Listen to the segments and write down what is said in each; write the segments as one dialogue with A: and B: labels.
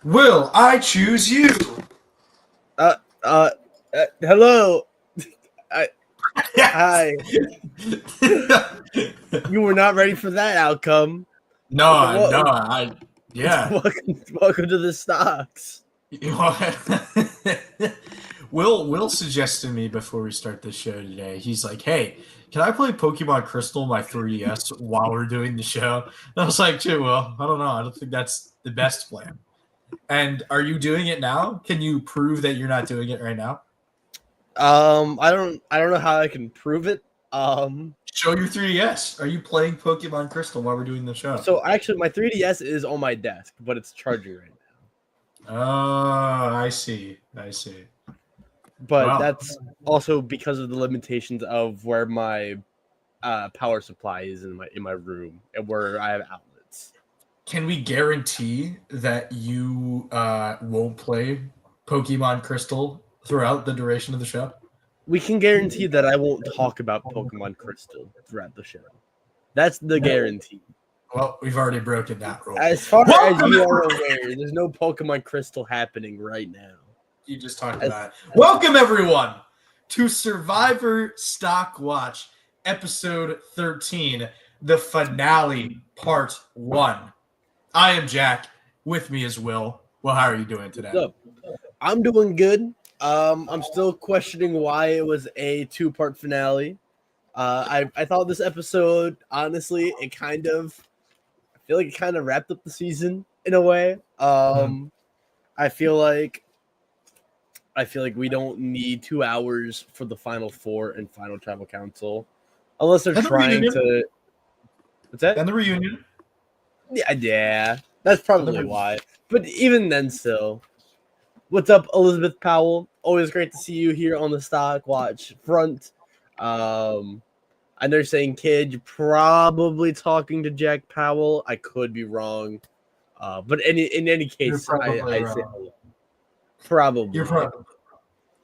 A: Will I choose you?
B: Hello. Hi. You were not ready for that outcome.
A: No,
B: Well,
A: yeah.
B: welcome to the stocks.
A: Will suggested me before we start the show today. He's like, "Hey, can I play Pokemon Crystal on my 3DS while we're doing the show?" And I was like, "Gee, Will, I don't know. I don't think that's the best plan." And are you doing it now? Can you prove that you're not doing it right now?
B: I don't know how I can prove it.
A: Show your 3DS. Are you playing Pokemon Crystal while we're doing the show?
B: So actually my 3DS is on my desk, but it's charging right now.
A: Oh, I see.
B: But
A: Wow.
B: that's also because of the limitations of where my power supply is in my room and where I have outlets.
A: Can we guarantee that you won't play Pokemon Crystal throughout the duration of the show?
B: We can guarantee that I won't talk about Pokemon Crystal throughout the show. That's the guarantee.
A: Well, we've already broken that rule.
B: As far as you are aware, there's no Pokemon Crystal happening right now.
A: You just talked about it. Welcome, everyone, to Survivor StockWatch, episode 13, the finale, part 1. I am Jack. With me is Will. Well, how are you doing today?
B: So, I'm doing good. I'm still questioning why it was a 2-part finale. I thought this episode, honestly, I feel like it kind of wrapped up the season in a way. I feel like we don't need 2 hours for the final 4 and final tribal council, unless they're trying to. What's that?
A: And the reunion.
B: Yeah, that's probably why. But even then, still. What's up, Elizabeth Powell? Always great to see you here on the StockWatch front. I know you're saying, kid, you're probably talking to Jack Powell. I could be wrong. But in any case, I say hello. Probably.
A: You're probably.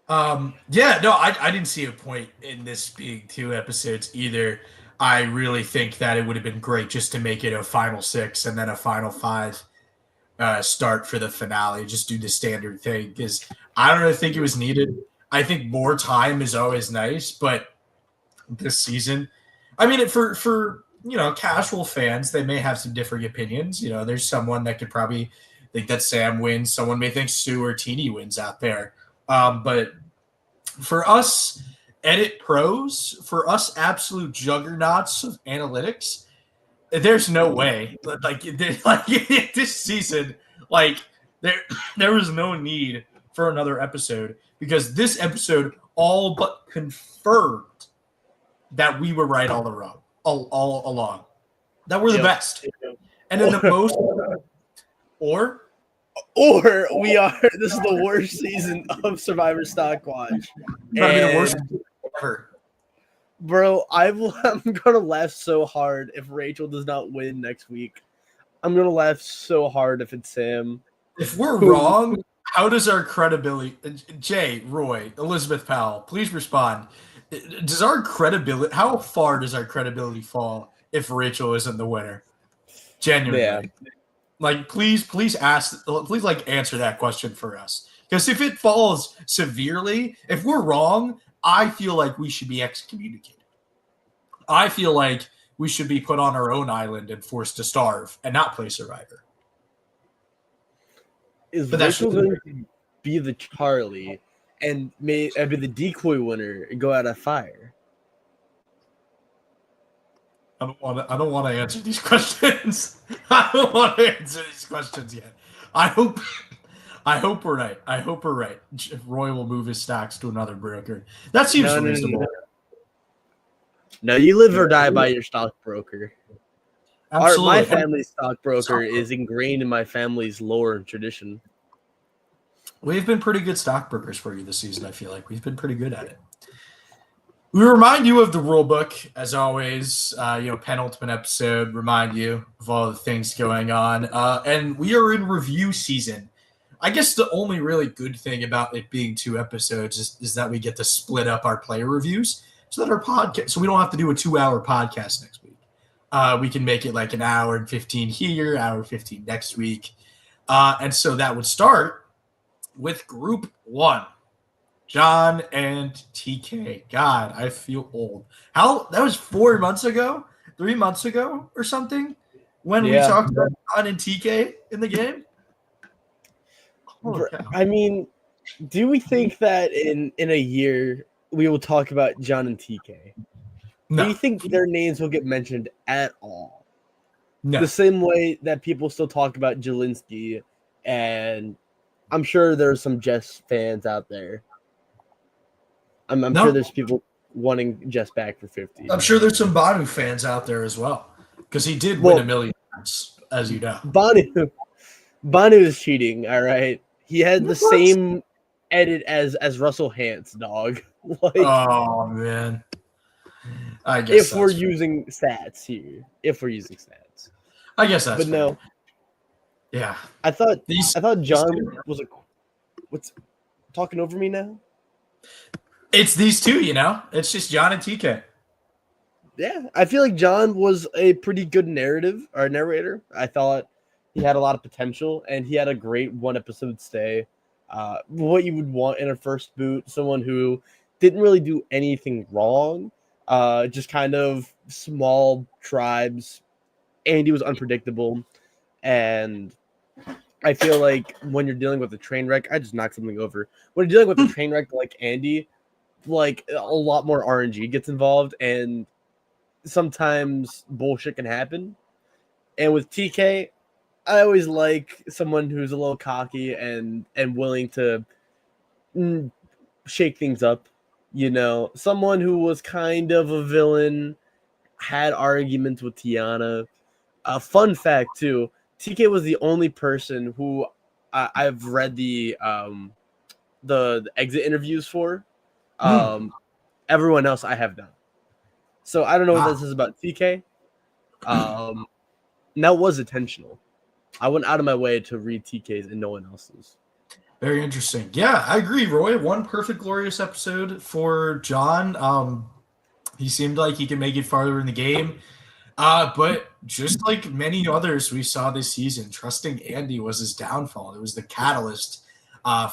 A: I didn't see a point in this being 2 episodes either. I really think that it would have been great just to make it a final 6 and then a final 5 start for the finale. Just do the standard thing because I don't really think it was needed. I think more time is always nice, but this season, I mean, for casual fans, they may have some different opinions. There's someone that could probably think that Sam wins. Someone may think Sue or Teeny wins out there. But for us edit pros, for us absolute juggernauts of analytics, there's no way. Like this season, there was no need for another episode because this episode all but confirmed that we were right all along. That we're the best. And in the most or
B: we are. This is the worst season of Survivor StockWatch.
A: Probably the worst ever.
B: Bro, I'm gonna laugh so hard if Rachel does not win next week. I'm gonna laugh so hard if it's Sam.
A: If we're wrong, how does our credibility? Jay, Roy, Elizabeth Powell, please respond. Does our credibility? How far does our credibility fall if Rachel isn't the winner? Genuinely, please answer that question for us. Because if it falls severely, if we're wrong, I feel like we should be excommunicated. I feel like we should be put on our own island and forced to starve and not play Survivor.
B: Is Rachel going to be the Charlie and be the decoy winner and go out of fire?
A: I don't want to answer these questions. I don't want to answer these questions yet. I hope we're right. I hope we're right. Roy will move his stocks to another broker. That seems reasonable.
B: No, you live or die by your stockbroker.
A: Absolutely.
B: My family's stockbroker is ingrained in my family's lore and tradition.
A: We've been pretty good stockbrokers for you this season, I feel like. We've been pretty good at it. We remind you of the rule book, as always. Penultimate episode, remind you of all the things going on. And we are in review season. I guess the only really good thing about it being 2 episodes is that we get to split up our player reviews so that our podcast, so we don't have to do a 2-hour podcast next week. We can make it like an hour and 15 here, hour 15 next week. And so that would start with Group 1. John and TK. God, I feel old. That was 4 months ago, 3 months ago, or something, when we talked about John and TK in the game.
B: Holy cow. I mean, do we think that in a year we will talk about John and TK?
A: No.
B: Do you think their names will get mentioned at all?
A: No.
B: The same way that people still talk about Jelinski, and I'm sure there's some Jess fans out there. I'm sure there's people wanting Jess back for 50.
A: I'm sure there's some Banu fans out there as well, because he did win $1 million, as you know.
B: Banu is cheating, all right? He had the same edit as Russell Hantz, dog. Like,
A: oh, man. I guess
B: if we're using stats here.
A: I guess that's
B: But no.
A: Yeah.
B: I thought John was what's talking over me now?
A: It's these two, It's just John and TK.
B: Yeah, I feel like John was a pretty good narrator. I thought he had a lot of potential, and he had a great 1-episode stay. What you would want in a first boot, someone who didn't really do anything wrong, just kind of small tribes. Andy was unpredictable, and I feel like when you're dealing with a train wreck, I just knocked something over. When you're dealing with a train wreck like Andy, like a lot more RNG gets involved, and sometimes bullshit can happen. And with TK, I always like someone who's a little cocky and willing to shake things up. Someone who was kind of a villain, had arguments with Tiana. A fun fact too, TK was the only person who I've read the exit interviews for. Everyone else I have not. So I don't know what this is about TK. That was intentional. I went out of my way to read TK's and no one else's.
A: Very interesting. Yeah, I agree, Roy. One perfect, glorious episode for John. He seemed like he could make it farther in the game. But just like many others we saw this season, trusting Andy was his downfall. It was the catalyst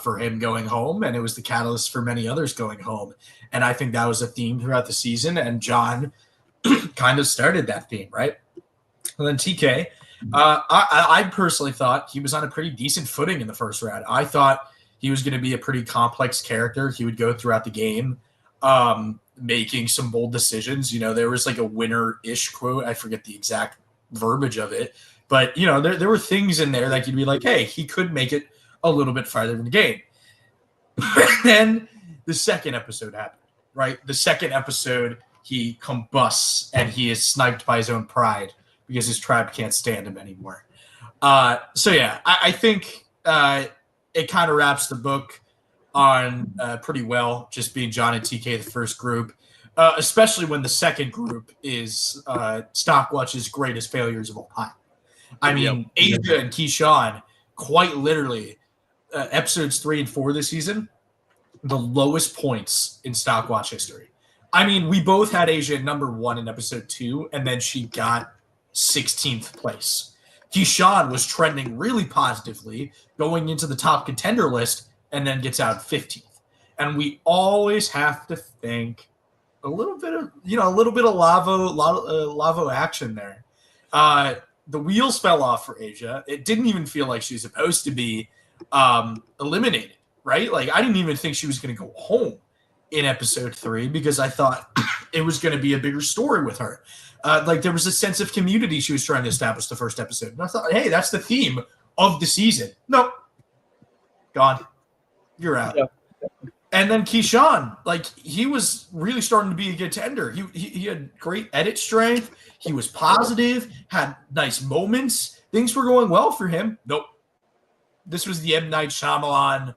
A: for him going home, and it was the catalyst for many others going home. And I think that was a theme throughout the season, and John kind of started that theme, right? And then TK, I personally thought he was on a pretty decent footing in the first round. I thought he was going to be a pretty complex character. He would go throughout the game, making some bold decisions. There was like a winner-ish quote. I forget the exact verbiage of it. But, there were things in there that you'd be like, hey, he could make it a little bit farther in the game. Then the second episode happened, right? The second episode, he combusts and he is sniped by his own pride because his tribe can't stand him anymore. So, yeah, I think it kind of wraps the book on pretty well, just being John and TK the first group, especially when the second group is StockWatch's greatest failures of all time. I mean, Asia and Keyshawn, quite literally, episodes 3 and 4 this season, the lowest points in StockWatch history. I mean, we both had Asia at number 1 in episode 2, and then she got 16th place. Keyshawn was trending really positively, going into the top contender list, and then gets out 15th. And we always have to think a little bit of Lavo action there. The wheels fell off for Asia. It didn't even feel like she was supposed to be eliminated, right? Like, I didn't even think she was going to go home in episode 3 because I thought it was going to be a bigger story with her. Like, there was a sense of community she was trying to establish the first episode. And I thought, hey, that's the theme of the season. Nope. Gone. You're out. Yeah. And then Keyshawn, like, he was really starting to be a contender. He had great edit strength. He was positive, had nice moments. Things were going well for him. Nope. This was the M. Night Shyamalan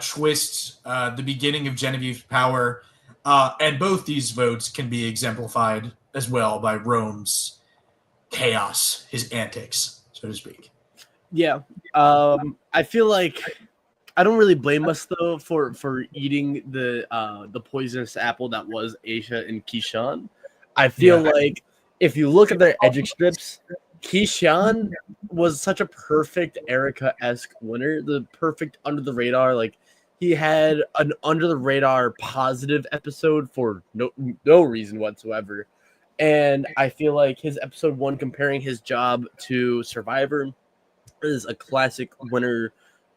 A: twist, the beginning of Genevieve's power. And both these votes can be exemplified as well by Rome's chaos, his antics, so to speak.
B: Yeah. I feel like I don't really blame us though for eating the poisonous apple that was Asia and Keyshawn. I feel like if you look at their edge strips, Keyshawn was such a perfect Erica-esque winner, the perfect under the radar. Like he had an under the radar positive episode for no reason whatsoever. And I feel like his episode 1 comparing his job to Survivor is a classic winner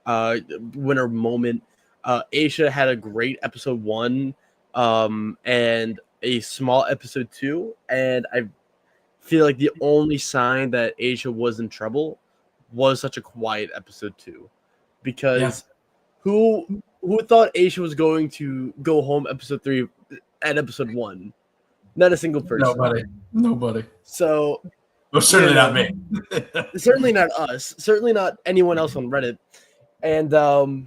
B: moment. Aisha had a great episode 1 and a small episode 2, and I feel like the only sign that Aisha was in trouble was such a quiet episode 2, because who thought Aisha was going to go home episode 3 at episode 1? Not a single person.
A: Nobody.
B: So
A: well, certainly not me.
B: Certainly not us. Certainly not anyone else on Reddit. And so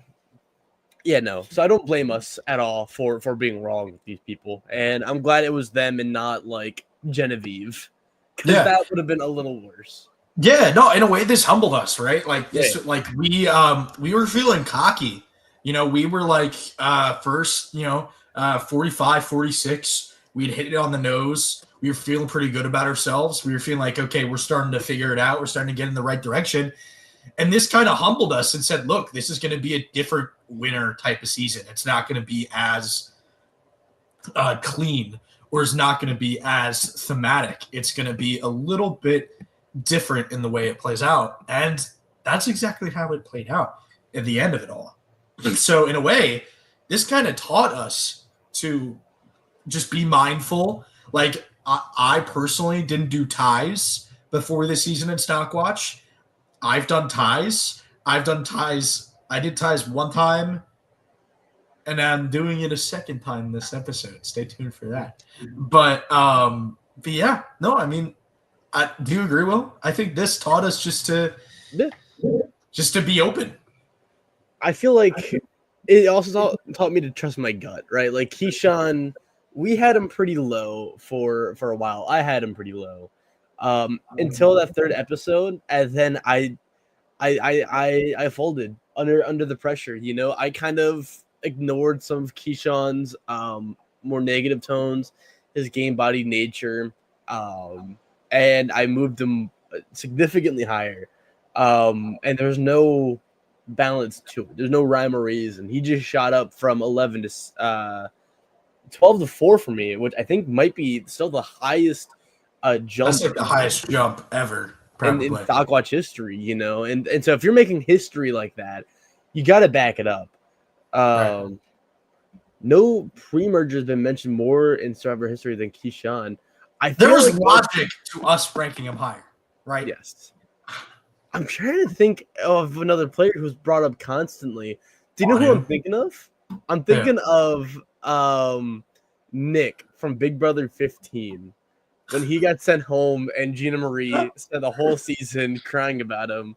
B: I don't blame us at all for being wrong with these people. And I'm glad it was them and not like Genevieve, because that would have been a little worse.
A: Yeah, no, in a way this humbled us, right? Like this, like we were feeling cocky. You know, we were like first, 45, 46. We'd hit it on the nose. We were feeling pretty good about ourselves. We were feeling like, okay, we're starting to figure it out. We're starting to get in the right direction. And this kind of humbled us and said, look, this is going to be a different winner type of season. It's not going to be as clean, or it's not going to be as thematic. It's going to be a little bit different in the way it plays out. And that's exactly how it played out at the end of it all. So in a way, this kind of taught us to just be mindful. Like I personally didn't do ties before this season in StockWatch. I've done ties. I did ties one time, and I'm doing it a second time this episode. Stay tuned for that. But yeah, no, I mean, do you agree, Will? I think this taught us just to be open.
B: I feel like it also taught me to trust my gut, right? Like Keyshawn, we had him pretty low for a while. I had him pretty low until that third episode, and then I folded under the pressure. You know, I kind of ignored some of Keyshawn's more negative tones, his game body nature, and I moved him significantly higher. And there's no balance to it. There's no rhyme or reason. He just shot up from 11 to 12 to 4 for me, which I think might be still the highest jump.
A: That's like the highest jump ever
B: in StockWatch history, you know. And so if you're making history like that, you got to back it up. Right. No pre-merger has been mentioned more in Survivor history than Keyshawn.
A: There was logic to us ranking him higher, right?
B: Yes. I'm trying to think of another player who's brought up constantly. Do you know who I'm thinking of? I'm thinking of Nick from Big Brother 15 when he got sent home and Gina Marie spent the whole season crying about him.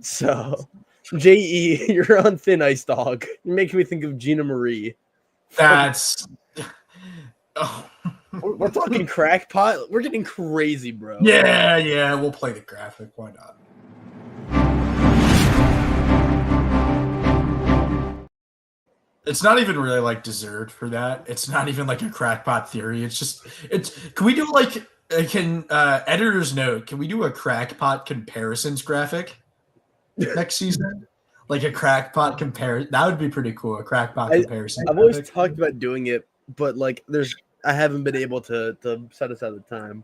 B: So, J.E., you're on thin ice, dog. You're making me think of Gina Marie.
A: That's...
B: We're talking crackpot. We're getting crazy, bro.
A: Yeah. We'll play the graphic. Why not? It's not even really like deserved for that. It's not even like a crackpot theory. Can we do like editor's note? Can we do a crackpot comparisons graphic next season? Like a crackpot comparison. That would be pretty cool. A crackpot comparison.
B: I've always talked about doing it, but like I haven't been able to set aside the time.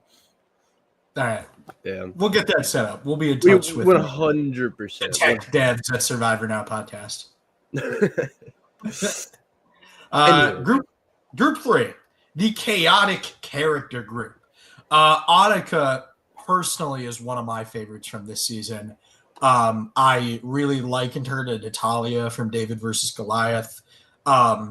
A: All right.
B: Yeah.
A: We'll get that set up. We'll be in touch with
B: 100%.
A: The tech devs at Survivor Now podcast. Group 3, the chaotic character group. Annika personally is one of my favorites from this season. I really likened her to Natalia from David versus Goliath. A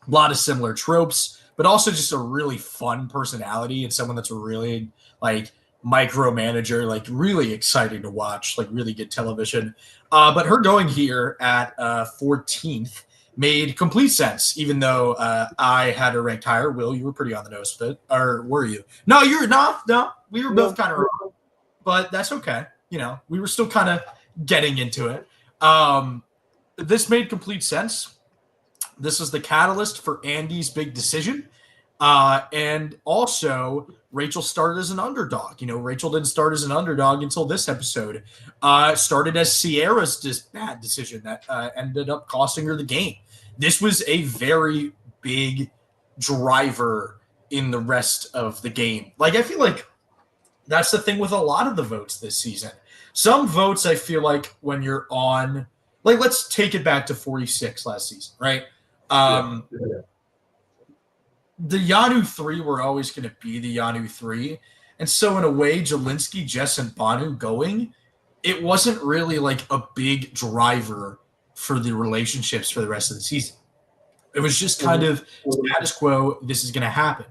A: lot of similar tropes, but also just a really fun personality and someone that's really like micromanager, like really exciting to watch, like really good television. But her going here at 14th made complete sense, even though I had her ranked higher. Will, you were pretty on the nose bit, or were you? No, you're not. No, we were both kind of wrong, but that's okay. You know, we were still kind of getting into it. This made complete sense. This was the catalyst for Andy's big decision. And also, Rachel started as an underdog. Rachel didn't start as an underdog until this episode. Started as Sierra's bad decision that ended up costing her the game. This was a very big driver in the rest of the game. Like, I feel like that's the thing with a lot of the votes this season. Some votes, I feel like, when you're on, like, let's take it back to 46 last season, right? The Yanu 3 were always going to be the Yanu 3. And so, in a way, Jelinski, Jess, and Banu going, it wasn't really like a big driver for the relationships for the rest of the season. It was just kind of status quo. This is going to happen.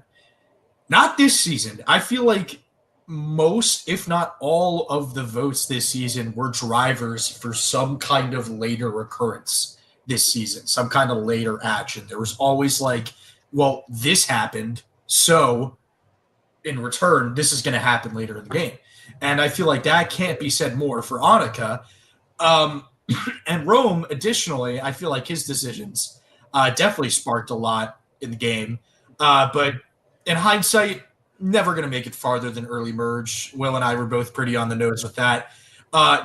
A: Not this season. I feel like most, if not all, of the votes this season were drivers for some kind of later occurrence this season, some kind of later action. There was always like, well, this happened, so in return, this is going to happen later in the game. And I feel like that can't be said more for Annika. And Rome, additionally, I feel like his decisions definitely sparked a lot in the game. But in hindsight, never going to make it farther than early merge. Will and I were both pretty on the nose with that.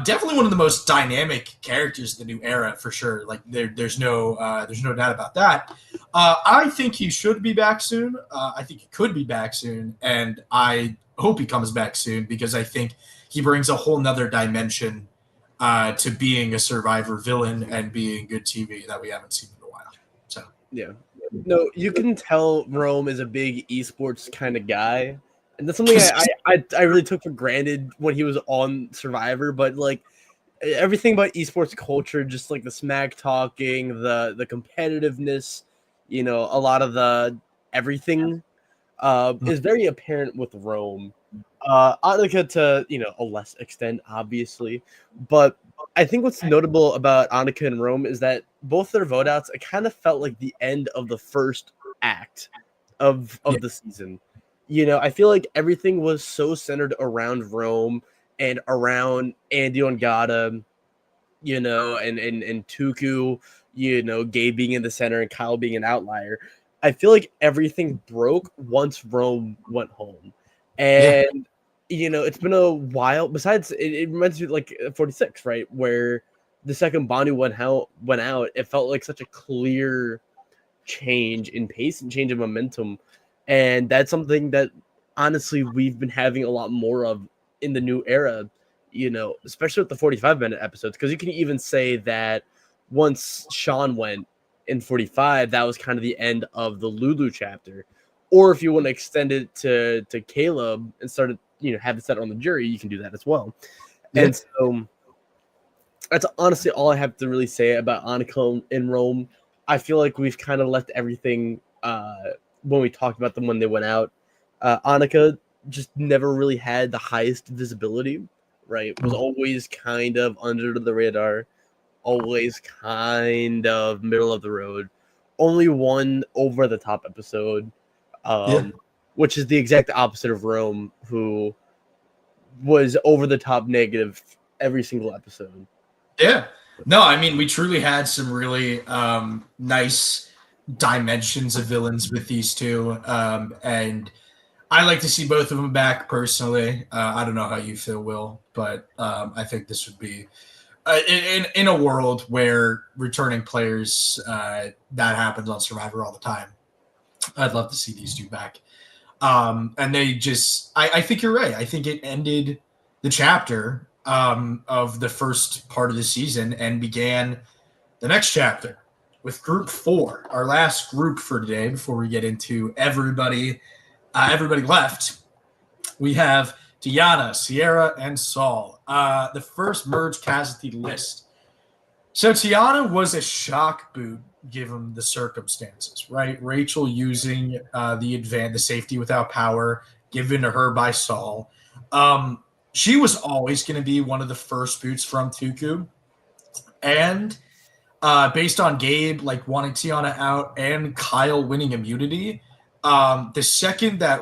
A: Definitely one of the most dynamic characters of the new era, for sure. Like there's no doubt about that. I think he should be back soon. I think he could be back soon, and I hope he comes back soon because I think he brings a whole nother dimension to being a Survivor villain and being good TV that we haven't seen in a while. So
B: yeah. No, you can tell Rome is a big esports kind of guy. And that's something I really took for granted when he was on Survivor, but like everything about esports culture, just like the smack talking, the competitiveness, a lot of the everything is very apparent with Rome. Annika to, a less extent, obviously. But I think what's notable about Annika and Rome is that both their vote outs, it kind of felt like the end of the first act of the season. I feel like everything was so centered around Rome and around Andy Ongata, and Tuku, Gabe being in the center and Kyle being an outlier. I feel like everything broke once Rome went home. And, it's been a while. Besides, it reminds me like 46, right? Where the second Banu went out, it felt like such a clear change in pace and change in momentum. And that's something that honestly we've been having a lot more of in the new era, especially with the 45-minute episodes. Because you can even say that once Sean went in 45, that was kind of the end of the Lulu chapter. Or if you want to extend it to Caleb and start it, have it set on the jury, you can do that as well. Yeah. And so that's honestly all I have to really say about Annika in Rome. I feel like we've kind of left everything when we talked about them when they went out. Annika just never really had the highest visibility, right? Was always kind of under the radar, always kind of middle of the road. Only one over the top episode, which is the exact opposite of Rome, who was over the top negative every single episode.
A: Yeah. No, I mean, we truly had some really nice dimensions of villains with these two. And I like to see both of them back personally. I don't know how you feel, Will, but I think this would be in a world where returning players, that happens on Survivor all the time. I'd love to see these two back. And they just, I think you're right. I think it ended the chapter of the first part of the season and began the next chapter with Group 4, our last group for today before we get into everybody left. We have Tiana, Sierra, and Saul. The first merge casualty list. So Tiana was a shock boot given the circumstances, right? Rachel using the safety without power given to her by Saul. She was always going to be one of the first boots from Tuku. And based on Gabe wanting Tiana out and Kyle winning immunity, the second that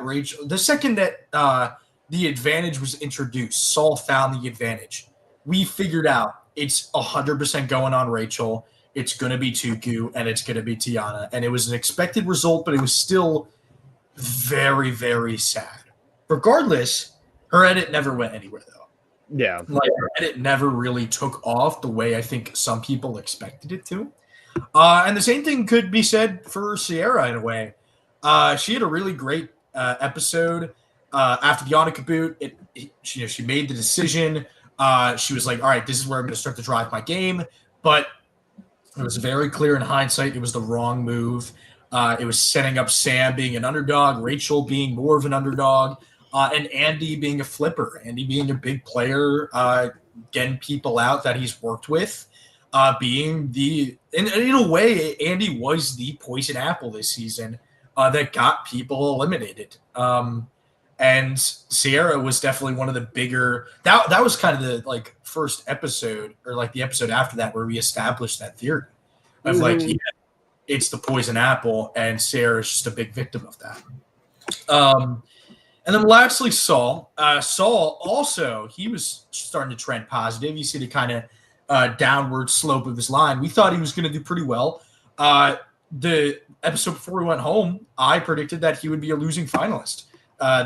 A: the advantage was introduced, Saul found the advantage. We figured out it's 100% going on Rachel. It's going to be Tuku and it's going to be Tiana. And it was an expected result, but it was still very, very sad. Regardless, her edit never went anywhere, though.
B: Yeah.
A: Like, her edit never really took off the way I think some people expected it to. And the same thing could be said for Sierra in a way. She had a really great episode after the Yannicka boot. She made the decision. She was like, all right, this is where I'm going to start to drive my game. But it was very clear in hindsight it was the wrong move. It was setting up Sam being an underdog, Rachel being more of an underdog, and Andy being a flipper, Andy being a big player, getting people out that he's worked with, being in a way, Andy was the poison apple this season that got people eliminated. And Sierra was definitely one of the bigger. That was kind of the like first episode, or like the episode after that, where we established that theory of like, yeah, it's the poison apple, and Sarah's just a big victim of that. And then lastly, Saul. Saul also, he was starting to trend positive. You see the kind of downward slope of his line. We thought he was going to do pretty well. The episode before we went home, I predicted that he would be a losing finalist.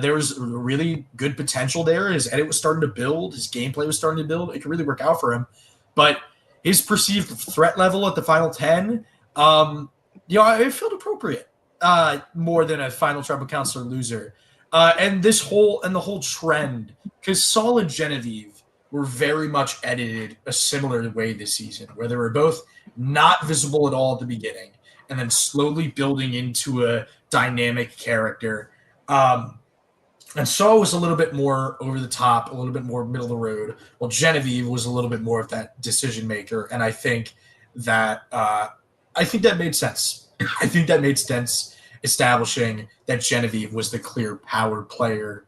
A: There was really good potential there. His edit was starting to build. His gameplay was starting to build. It could really work out for him. But his perceived threat level at the final 10, it felt appropriate more than a final tribal councilor loser. And the whole trend, because Saul and Genevieve were very much edited a similar way this season, where they were both not visible at all at the beginning, and then slowly building into a dynamic character. And Saul was a little bit more over the top, a little bit more middle of the road, while Genevieve was a little bit more of that decision maker. And I think that made sense. I think that made sense, establishing that Genevieve was the clear power player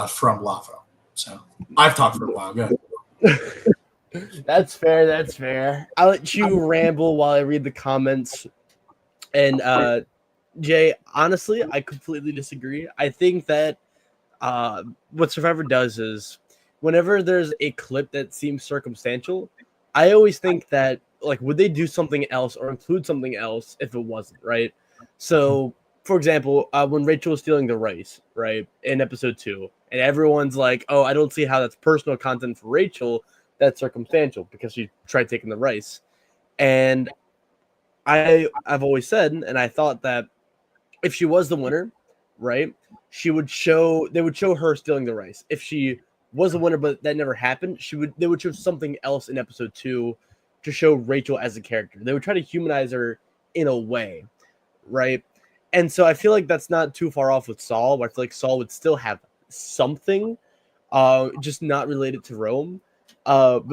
A: from Lavo. So I've talked for a while. Go ahead.
B: That's fair. I'll let you ramble while I read the comments. And Jay, honestly, I completely disagree. I think that what Survivor does is whenever there's a clip that seems circumstantial, I always think that, like, would they do something else or include something else if it wasn't, right? So, for example, when Rachel was stealing the rice, right, in episode 2, and everyone's like, oh, I don't see how that's personal content for Rachel, that's circumstantial because she tried taking the rice. And I've always said, and I thought that if she was the winner, right, they would show her stealing the rice. If she was the winner, but that never happened, they would show something else in episode 2 to show Rachel as a character. They would try to humanize her in a way, right? And so I feel like that's not too far off with Saul, where I feel like Saul would still have something, just not related to Rome. But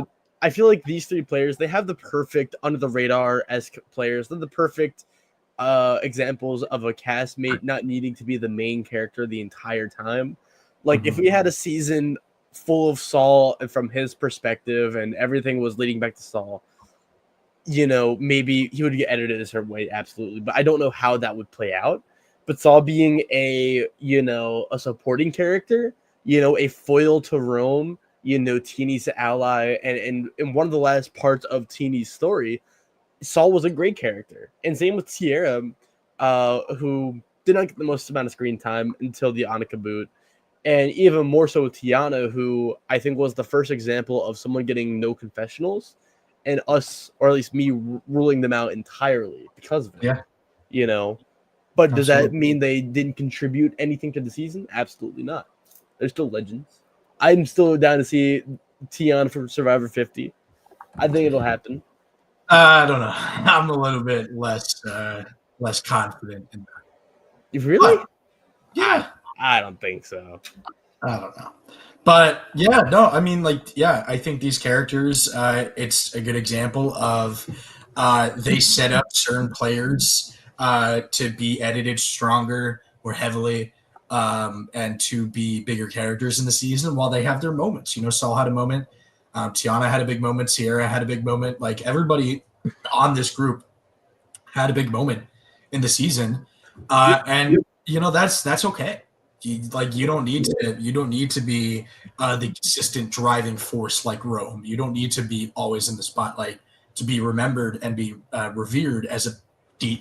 B: I feel like these three players, they have the perfect under the radar as players. They're the perfect examples of a castmate not needing to be the main character the entire time. Like, if we had a season full of Saul and from his perspective and everything was leading back to Saul, maybe he would get edited a certain way, absolutely. But I don't know how that would play out. But Saul being a supporting character, a foil to Rome, Teeny's ally, and in one of the last parts of Teeny's story, Saul was a great character. And same with Tierra, who did not get the most amount of screen time until the Annika boot. And even more so with Tiana, who I think was the first example of someone getting no confessionals and us, or at least me, ruling them out entirely because of it.
A: Yeah.
B: But does that mean they didn't contribute anything to the season? Absolutely not. They're still legends. I'm still down to see Tiana from Survivor 50. I think it'll happen.
A: I don't know. I'm a little bit less confident in that.
B: Really?
A: But, yeah.
B: I don't think so.
A: I don't know. But yeah, no, I mean, I think these characters, it's a good example of they set up certain players to be edited stronger, more heavily, and to be bigger characters in the season while they have their moments. Saul had a moment. Tiana had a big moment. Sierra had a big moment. Like, everybody on this group had a big moment in the season. And that's okay. You don't need to be the consistent driving force like Rome. You don't need to be always in the spotlight to be remembered and be revered as a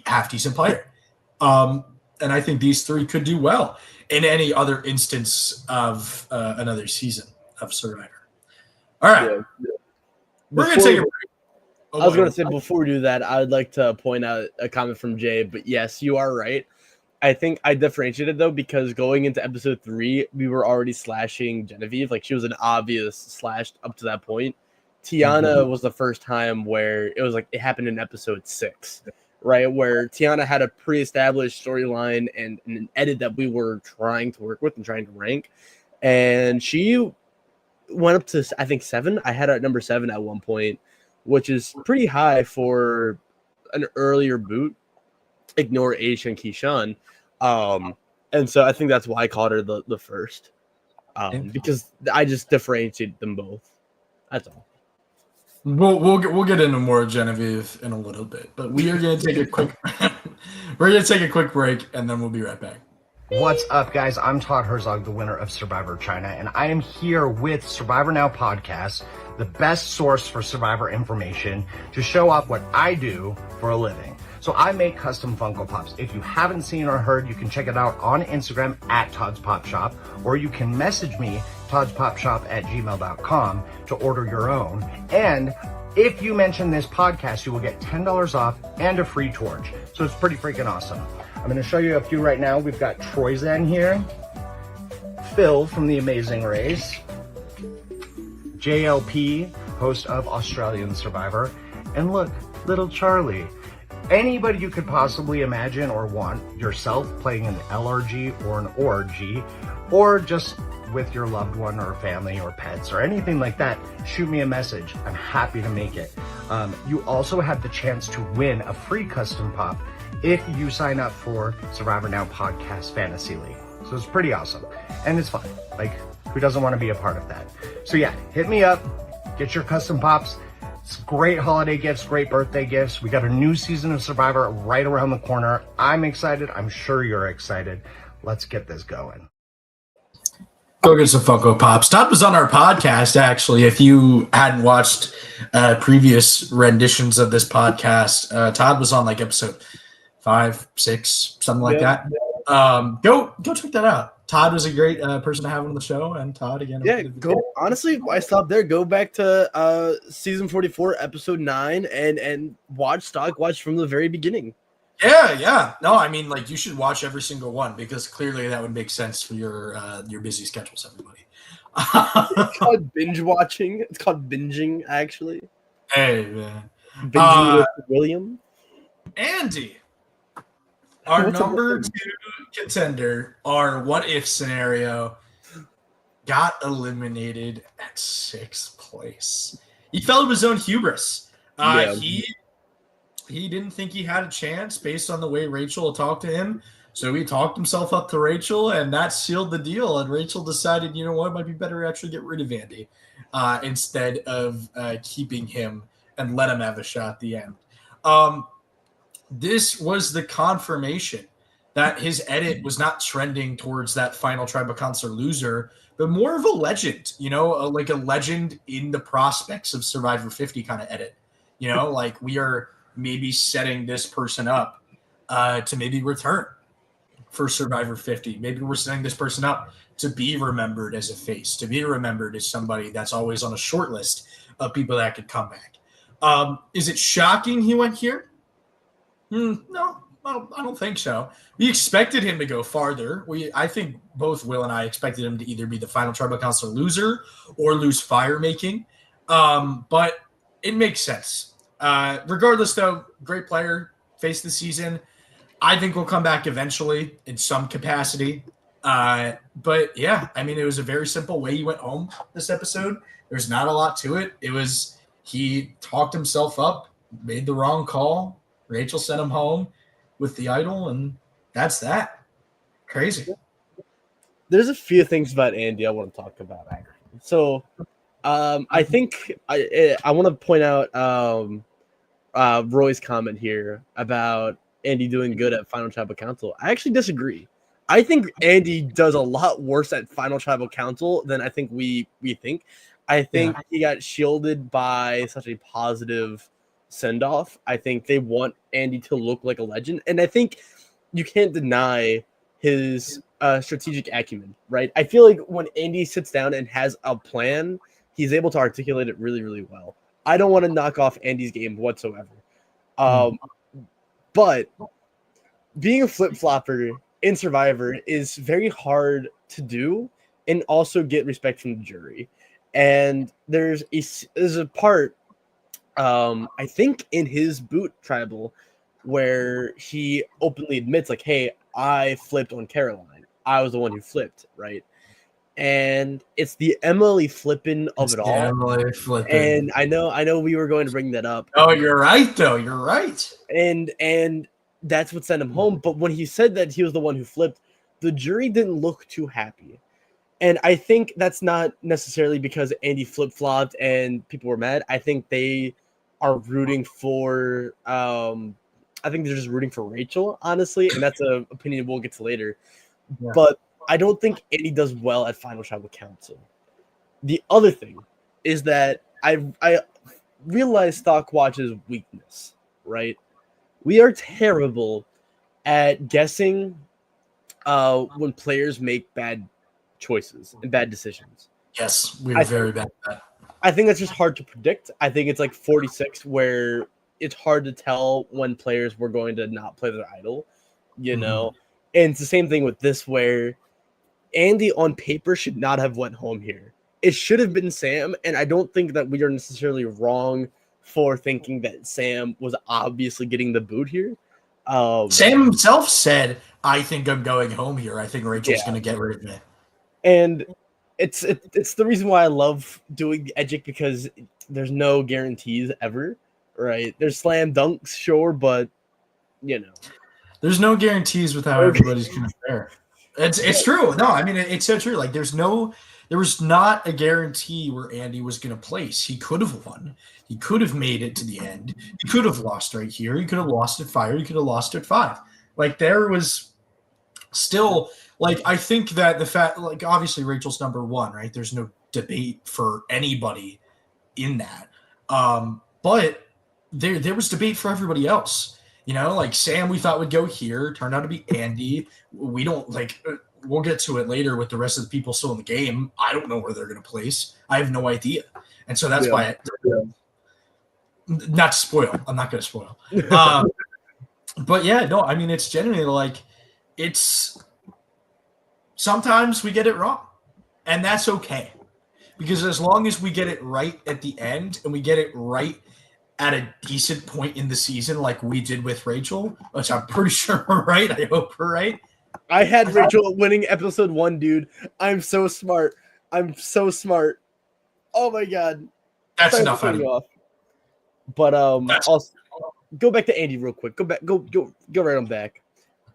A: half decent player. And and I think these three could do well in any other instance of another season of Survivor. All right, we're gonna take a break.
B: I was going to say, before we do that, I would like to point out a comment from Jay, but yes, you are right. I think I differentiated, though, because going into episode 3, we were already slashing Genevieve. Like, she was an obvious slash up to that point. Tiana was the first time where it was like it happened in episode 6, right? Where Tiana had a pre-established storyline and an edit that we were trying to work with and trying to rank. And she went up to, I think, 7. I had her at number 7 at one point, which is pretty high for an earlier boot. Ignore Aisha and Keyshawn. And so I think that's why I called her the first. Because I just differentiated them both. That's all.
A: We'll get into more Genevieve in a little bit, but we are going to take a quick break, and then we'll be right back.
C: What's up, guys? I'm Todd Herzog, the winner of Survivor China, and I am here with Survivor Now podcast, the best source for Survivor information, to show off what I do for a living. So I make custom Funko Pops. If you haven't seen or heard, you can check it out on Instagram at Todd's Pop Shop, or you can message me, toddspopshop@gmail.com, to order your own. And if you mention this podcast, you will get $10 off and a free torch. So it's pretty freaking awesome. I'm going to show you a few right now. We've got Troyzan here, Phil from The Amazing Race, JLP, host of Australian Survivor, and look, little Charlie. Anybody you could possibly imagine or want yourself playing an LRG or an ORG, or just with your loved one or family or pets or anything like that, shoot me a message. I'm happy to make it. You also have the chance to win a free custom pop if you sign up for Survivor Now Podcast Fantasy League. So it's pretty awesome. And it's fun. Like, who doesn't want to be a part of that? So yeah, hit me up, get your custom pops. It's great holiday gifts, great birthday gifts. We got a new season of Survivor right around the corner. I'm excited. I'm sure you're excited. Let's get this going.
A: Go get some Funko Pops. Todd was on our podcast, actually. If you hadn't watched previous renditions of this podcast, Todd was on like episode 5, 6, something like that. Go check that out. Todd was a great person to have on the show, and Todd again.
B: Yeah, go. Honestly, I stopped there. Go back to season 44, episode 9, and watch StockWatch from the very beginning.
A: Yeah. No, I mean, like, you should watch every single one, because clearly that would make sense for your busy schedules, everybody.
B: It's called binge watching. It's called binging, actually.
A: Hey, man.
B: Binging with William.
A: Andy, our number 2 contender, our what-if scenario, got eliminated at 6th place. He fell to his own hubris. He didn't think he had a chance based on the way Rachel talked to him. So he talked himself up to Rachel, and that sealed the deal. And Rachel decided, you know what, it might be better to actually get rid of Andy instead of keeping him and let him have a shot at the end. This was the confirmation that his edit was not trending towards that final tribal council loser, but more of a legend, like a legend in the prospects of Survivor 50 kind of edit. Like, we are maybe setting this person up to maybe return for Survivor 50. Maybe we're setting this person up to be remembered as a face, to be remembered as somebody that's always on a short list of people that could come back. Is it shocking he went here? No, I don't think so. We expected him to go farther. I think both Will and I expected him to either be the final tribal council loser or lose fire making. But it makes sense. Regardless, though, great player, face of the season. I think we'll come back eventually in some capacity. But yeah, I mean, it was a very simple way he went home this episode. There's not a lot to it. It was he talked himself up, made the wrong call. Rachel sent him home with the idol, and that's that. Crazy.
B: There's a few things about Andy I want to talk about, actually. So I think I want to point out Roy's comment here about Andy doing good at Final Tribal Council. I actually disagree. I think Andy does a lot worse at Final Tribal Council than I think we think. I think he got shielded by such a positive send-off. I think they want Andy to look like a legend. And I think you can't deny his strategic acumen, right? I feel like when Andy sits down and has a plan, he's able to articulate it really, really well. I don't want to knock off Andy's game whatsoever. But being a flip-flopper in Survivor is very hard to do and also get respect from the jury. And there's a part, I think in his boot tribal, where he openly admits, like, hey, I flipped on Caroline. I was the one who flipped, right? And it's the Emily flipping of it all.
A: Emily flipping.
B: And I know we were going to bring that up.
A: Oh, you're right, though. You're right.
B: And that's what sent him home. But when he said that he was the one who flipped, the jury didn't look too happy. And I think that's not necessarily because Andy flip-flopped and people were mad. I think they are rooting for I think they're just rooting for Rachel, honestly, and that's an opinion we'll get to later. Yeah. But I don't think Andy does well at Final Tribal Council. The other thing is that I realize StockWatch's weakness, right? We are terrible at guessing when players make bad choices and bad decisions.
A: Yes, we're very bad at that.
B: I think that's just hard to predict. I think it's like 46 where it's hard to tell when players were going to not play their idol, you know? And it's the same thing with this where Andy on paper should not have went home here. It should have been Sam, and I don't think that we are necessarily wrong for thinking that Sam was obviously getting the boot here.
A: Sam himself said, I think I'm going home here. I think Rachel's going to get rid of me.
B: And it's the reason why I love doing the Edgic, because there's no guarantees ever, right? There's slam dunks, sure, but, you know.
A: There's no guarantees with how everybody's going to fare. It's true. No, I mean, it's so true. Like, there was not a guarantee where Andy was going to place. He could have won. He could have made it to the end. He could have lost right here. He could have lost at fire. He could have lost at 5. Like, there was still, like, I think that the fact, like, obviously Rachel's number 1, right? There's no debate for anybody in that. But there was debate for everybody else. You know, like Sam, we thought would go here, turned out to be Andy. We don't, like, we'll get to it later with the rest of the people still in the game. I don't know where they're going to place. I have no idea. And so that's why, not to spoil. I'm not going to spoil. But yeah, no, I mean, it's genuinely like, it's, sometimes we get it wrong. And that's okay. Because as long as we get it right at the end and we get it right at a decent point in the season like we did with Rachel, which I'm pretty sure we're right. I hope we're right.
B: I had Rachel winning episode 1, dude. I'm so smart. Oh my god.
A: That's enough out of
B: off. But also, go back to Andy real quick. Go right on back.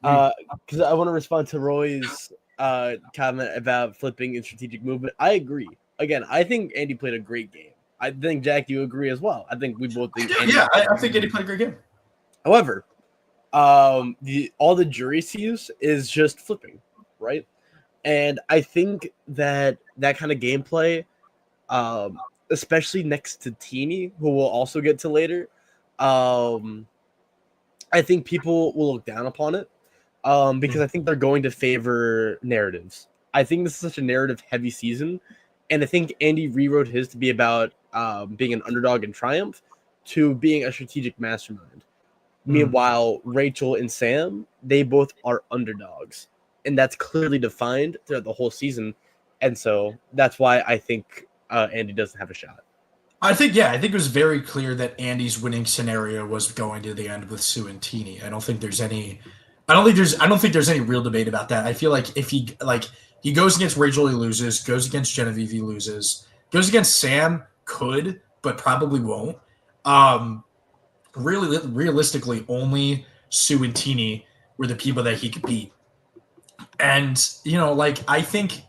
B: Because I want to respond to Roy's comment about flipping and strategic movement. I agree. Again, I think Andy played a great game. I think, Jack, you agree as well. I think we both think.
A: I think Andy played a great game.
B: However, all the jury sees is just flipping, right? And I think that kind of gameplay, especially next to Teeny, who we'll also get to later, I think people will look down upon it because I think they're going to favor narratives. I think this is such a narrative-heavy season, and I think Andy rewrote his to be about being an underdog in triumph to being a strategic mastermind. Meanwhile, Rachel and Sam, they both are underdogs, and that's clearly defined throughout the whole season. And so that's why I think Andy doesn't have a shot.
A: I think it was very clear that Andy's winning scenario was going to the end with Sue and Teeny. I don't think there's any real debate about that. I feel like if he goes against Rachel, he loses, goes against Genevieve, he loses, goes against Sam, could, but probably won't. Really, realistically, only Sue and Teeny were the people that he could beat. And, you know, like, I think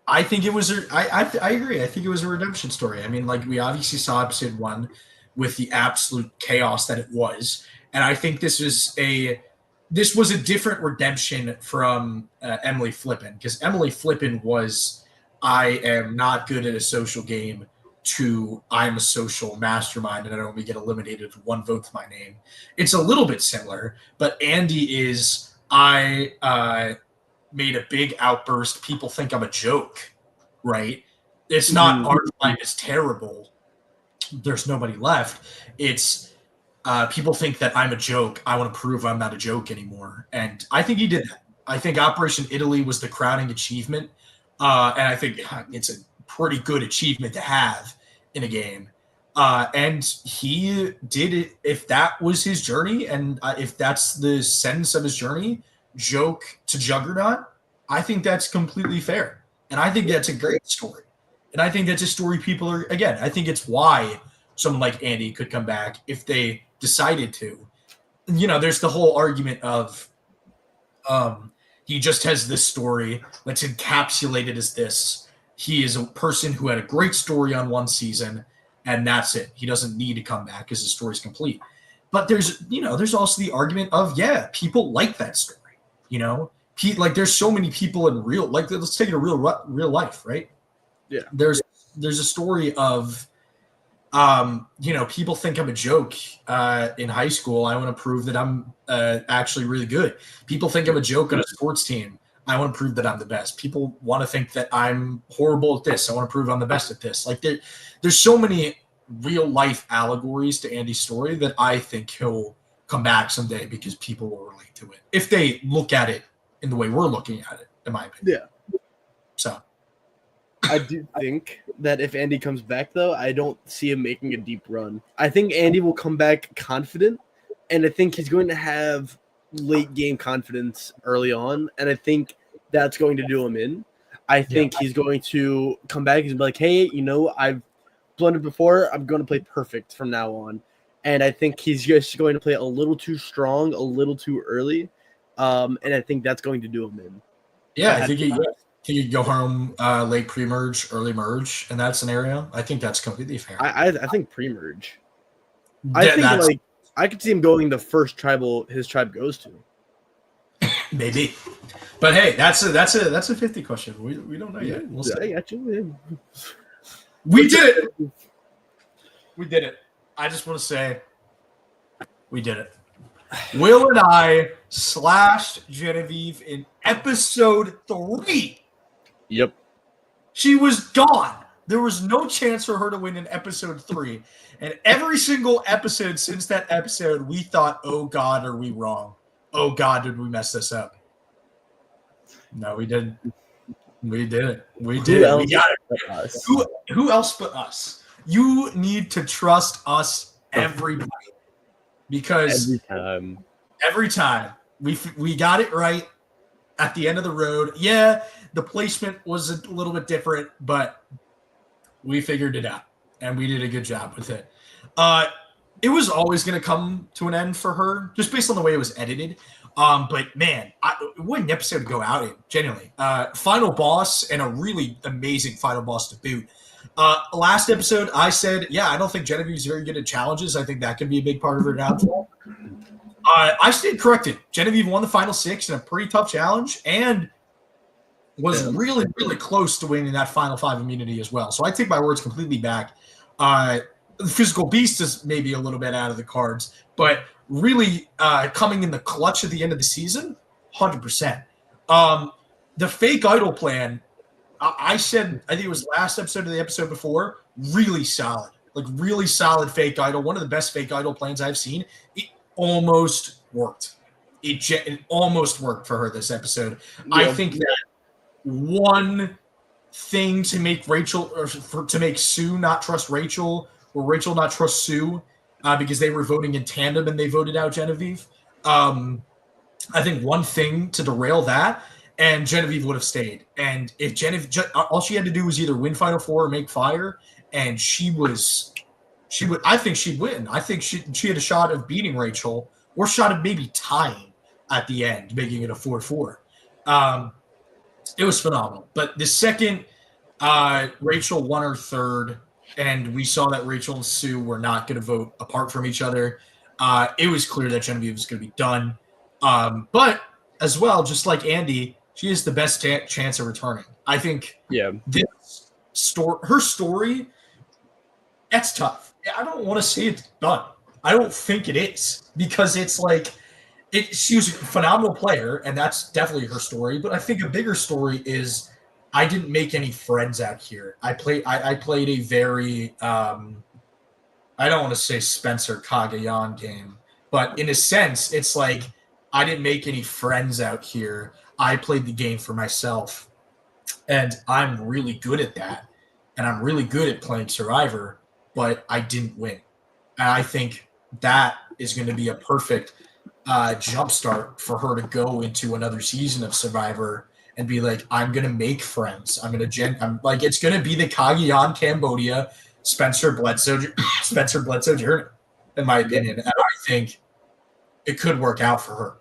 A: it was I agree. I think it was a redemption story. I mean, like, we obviously saw episode 1 with the absolute chaos that it was. And I think this was a different redemption from Emily Flippin, because Emily Flippin was, I am not good at a social game, to I'm a social mastermind and I only get eliminated with 1 vote to my name. It's a little bit similar, but Andy is, I made a big outburst. People think I'm a joke, right? It's not our life is terrible. There's nobody left. It's people think that I'm a joke. I want to prove I'm not a joke anymore. And I think he did that. I think Operation Italy was the crowning achievement. And I think it's a pretty good achievement to have in a game. And he did it. If that was his journey, and if that's the sense of his journey, joke to Juggernaut, I think that's completely fair. And I think that's a great story. And I think that's a story people are, again, I think it's why someone like Andy could come back if they decided to. You know, there's the whole argument of he just has this story that's encapsulated as this. He is a person who had a great story on one season, and that's it. He doesn't need to come back because his story's complete. But there's also the argument of, people like that story. You know, like there's so many people in real, like let's take it to real life, right?
B: Yeah.
A: There's a story of, people think I'm a joke in high school. I want to prove that I'm actually really good. People think I'm a joke on a sports team. I want to prove that I'm the best. People want to think that I'm horrible at this. I want to prove I'm the best at this. Like there's so many real life allegories to Andy's story that I think he'll come back someday because people will relate to it if they look at it in the way we're looking at it, in my opinion.
B: Yeah.
A: So
B: I do think that if Andy comes back, though, I don't see him making a deep run. I think Andy will come back confident, and I think he's going to have late game confidence early on, and I think that's going to do him in. I think he's going to come back and be like, hey, I've blundered before. I'm going to play perfect from now on. And I think he's just going to play a little too strong, a little too early, and I think that's going to do him in.
A: Yeah, I think he could go home late pre-merge, early merge in that scenario. I think that's completely fair.
B: I think pre-merge. I could see him going the first tribal his tribe goes to.
A: Maybe, but hey, that's a 50 question. We don't know yet. We'll see.
B: Actually,
A: we did it. We did it. I just want to say, we did it. Will and I slashed Genevieve in episode 3.
B: Yep.
A: She was gone. There was no chance for her to win in episode 3. And every single episode since that episode, we thought, oh God, are we wrong? Oh God, did we mess this up? No, we didn't. We did it. We did it. We got it. Who else but us? You need to trust us, everybody. Because every time we got it right at the end of the road. Yeah, the placement was a little bit different, but we figured it out, and we did a good job with it. It was always going to come to an end for her, just based on the way it was edited. But man, what an episode to go out in, genuinely. Final boss, and a really amazing final boss to boot. Last episode, I said, I don't think Genevieve's very good at challenges. I think that could be a big part of her downfall. I stayed corrected. Genevieve won the final 6 in a pretty tough challenge and was really, really close to winning that final 5 immunity as well. So I take my words completely back. The physical beast is maybe a little bit out of the cards, but really coming in the clutch at the end of the season, 100%. The fake idol plan, I said, I think it was last episode or the episode before, really solid. Like, really solid fake idol. One of the best fake idol plans I've seen. It almost worked. It almost worked for her this episode. Yeah. I think that one thing to make Rachel, or to make Sue not trust Rachel, or Rachel not trust Sue, because they were voting in tandem and they voted out Genevieve. I think one thing to derail that, and Genevieve would have stayed. And if Genevieve, all she had to do was either win Final Four or make fire, and she would. I think she'd win. I think she had a shot of beating Rachel, or shot of maybe tying at the end, making it a 4-4. It was phenomenal. But the second Rachel won her third, and we saw that Rachel and Sue were not going to vote apart from each other, it was clear that Genevieve was going to be done. But as well, just like Andy, she has the best chance of returning. I think this her story, that's tough. I don't want to say it's done. I don't think it is, because it's like She was a phenomenal player, and that's definitely her story. But I think a bigger story is I didn't make any friends out here. I played a very I don't want to say Spencer Kagayan game, but in a sense, it's like I didn't make any friends out here. I played the game for myself, and I'm really good at that, and I'm really good at playing Survivor, but I didn't win. And I think that is going to be a perfect jumpstart for her to go into another season of Survivor and be like, I'm going to make friends. I'm like, it's going to be the Cagayan Cambodia Spencer Bledsoe journey, in my opinion. And I think it could work out for her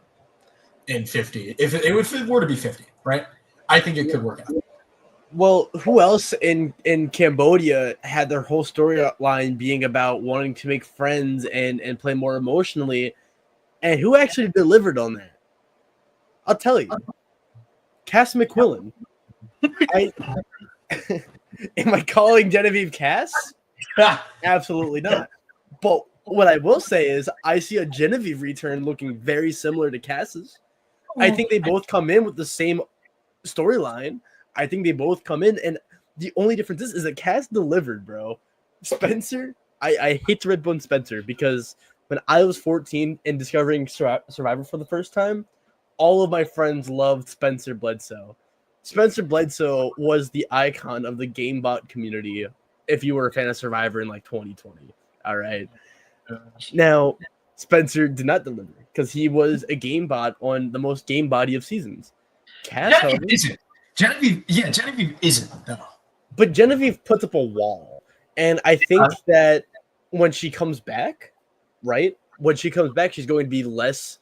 A: in 50. If it were to be 50, right? I think it could work out.
B: Well, who else in Cambodia had their whole storyline being about wanting to make friends and play more emotionally, and who actually delivered on that? I'll tell you, Cass McQuillan. Am I calling Genevieve Cass? Absolutely not. But what I will say is I see a Genevieve return looking very similar to Cass's. I think they both come in with the same storyline. I think they both come in, and the only difference is that Cass delivered, bro. Spencer, I hate to red bone Spencer because when I was 14 and discovering Survivor for the first time, all of my friends loved Spencer Bledsoe. Spencer Bledsoe was the icon of the GameBot community if you were a fan of Survivor in like 2020. All right. Now, Spencer did not deliver because he was a GameBot on the most GameBot-y of seasons. Cass,
A: Genevieve isn't. Genevieve isn't, though.
B: But Genevieve puts up a wall. And I think that when she comes back, right? When she comes back, she's going to be less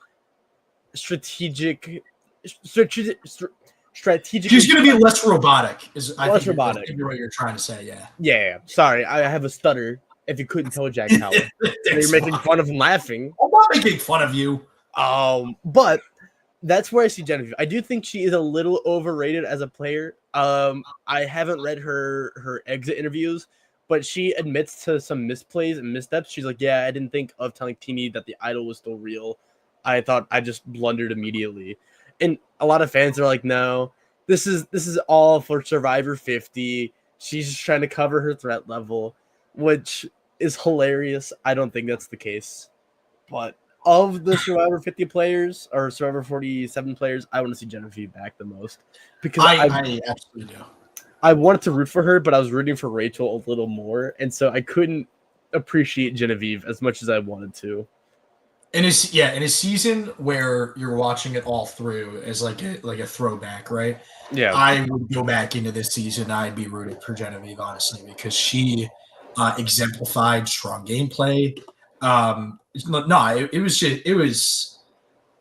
B: strategic. She's going
A: to be less robotic. I think
B: robotic.
A: What you're trying to say, yeah.
B: Yeah. Sorry, I have a stutter. If you couldn't tell, Jack Howard, you're making fun of him laughing.
A: I'm not making fun of you.
B: But that's where I see Genevieve. I do think she is a little overrated as a player. I haven't read her exit interviews, but she admits to some misplays and missteps. She's like, yeah, I didn't think of telling Teeny that the idol was still real. I thought I just blundered immediately. And a lot of fans are like, no, this is all for Survivor 50. She's just trying to cover her threat level, which is hilarious. I don't think that's the case. But of the Survivor 50 players or Survivor 47 players, I want to see Genevieve back the most because
A: I absolutely do.
B: I wanted to root for her, but I was rooting for Rachel a little more, and so I couldn't appreciate Genevieve as much as I wanted to.
A: In a season where you're watching it all through as like a throwback, right?
B: Yeah,
A: I would go back into this season. I'd be rooting for Genevieve, honestly, because she exemplified strong gameplay.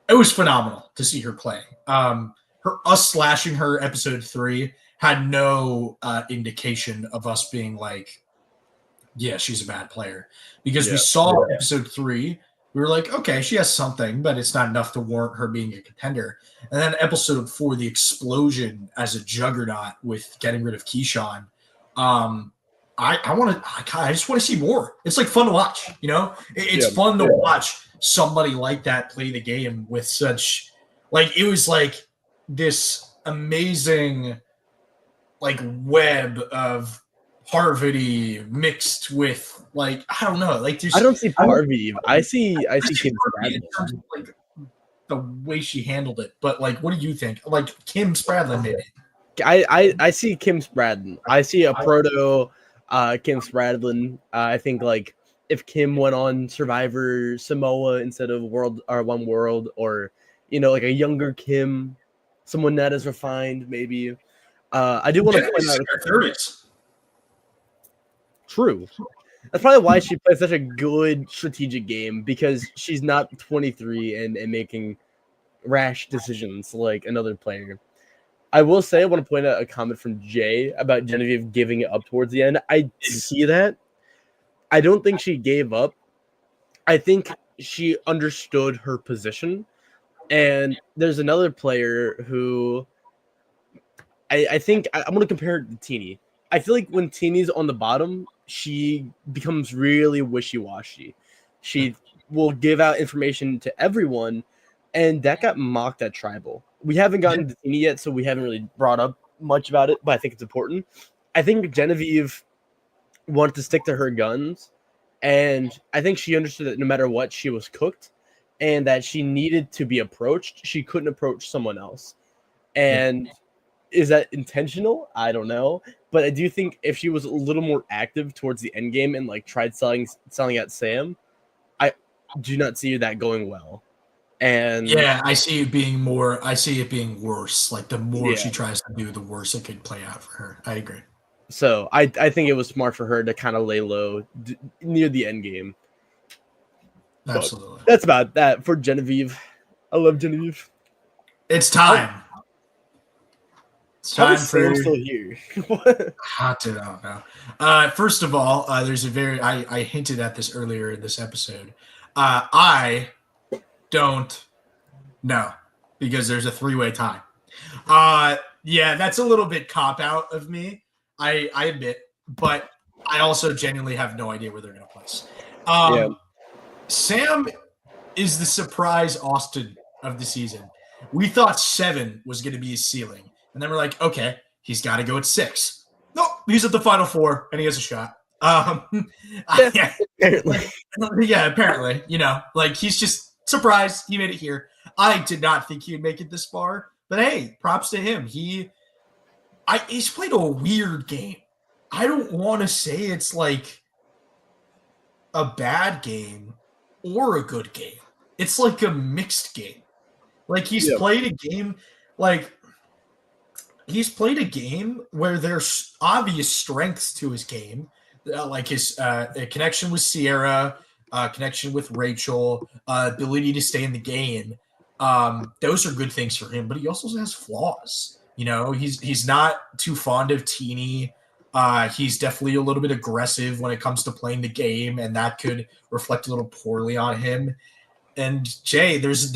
A: It was phenomenal to see her play. Us slashing her episode 3 had no indication of us being like, yeah, she's a bad player, because we saw episode 3. We were like, okay, she has something, but it's not enough to warrant her being a contender. And then episode 4, the explosion as a juggernaut with getting rid of Keyshawn. I just want to see more. It's like fun to watch, you know? It's fun to watch somebody like that play the game with such, like, it was like this amazing, like, web of Harvey mixed with, like, I don't know, like,
B: I don't see Harvey. I see Kim
A: Spradlin. Like, the way she handled it. But, like, what do you think? Like, Kim Spradlin, maybe.
B: I see Kim Spradlin. I see a proto Kim Spradlin. I think, like, if Kim went on Survivor Samoa instead of One World, or, you know, like a younger Kim, someone not as refined, maybe. I do want to point out.
A: 30s.
B: True. That's probably why she plays such a good strategic game, because she's not 23 and making rash decisions like another player. I will say, I want to point out a comment from Jay about Genevieve giving it up towards the end. I see that. I don't think she gave up. I think she understood her position. And there's another player who I think I'm going to compare it to Teeny. I feel like when Teeny's on the bottom, she becomes really wishy-washy. She will give out information to everyone, and that got mocked at Tribal. We haven't gotten to Tini yet, so we haven't really brought up much about it, but I think it's important. I think Genevieve wanted to stick to her guns, and I think she understood that no matter what, she was cooked, and that she needed to be approached. She couldn't approach someone else. And is that intentional? I don't know. But I do think if she was a little more active towards the end game and like tried selling at Sam, I do not see that going well. And
A: yeah, I see it being worse. Like the more she tries to do, the worse it could play out for her. I agree.
B: So I think it was smart for her to kind of lay low near the end game.
A: Absolutely.
B: But that's about that for Genevieve. I love Genevieve.
A: It's time. It's time for.
B: Sam still here.
A: I don't know. First of all, there's a very. I hinted at this earlier in this episode. I don't know because there's a 3-way tie. Yeah, that's a little bit cop out of me. I admit, but I also genuinely have no idea where they're going to place. Sam is the surprise Austin of the season. We thought 7 was going to be his ceiling, and then we're like, okay, he's got to go at 6. No, he's at the final 4, and he has a shot. Apparently, like he's just surprised he made it here. I did not think he would make it this far, but hey, props to him. He's played a weird game. I don't want to say it's like a bad game or a good game. It's like a mixed game. Like he's played a game where there's obvious strengths to his game, like his connection with Sierra, connection with Rachel, ability to stay in the game. Those are good things for him, but he also has flaws. He's not too fond of Teeny. He's definitely a little bit aggressive when it comes to playing the game, and that could reflect a little poorly on him. And Jay, this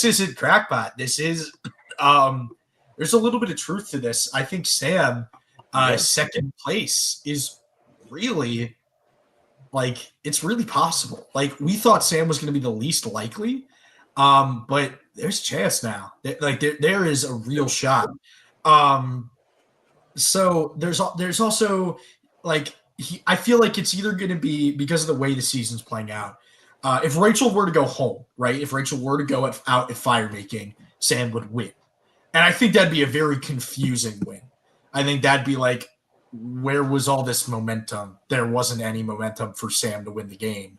A: isn't crackpot. This is there's a little bit of truth to this. I think Sam second place is really it's really possible. Like we thought Sam was going to be the least likely, but there's a chance now. There is a real shot. So there's also I feel like it's either going to be because of the way the season's playing out. If Rachel were to go home, right? If Rachel were to go out at fire making, Sam would win, and I think that'd be a very confusing win. I think that'd be like, where was all this momentum? There wasn't any momentum for Sam to win the game.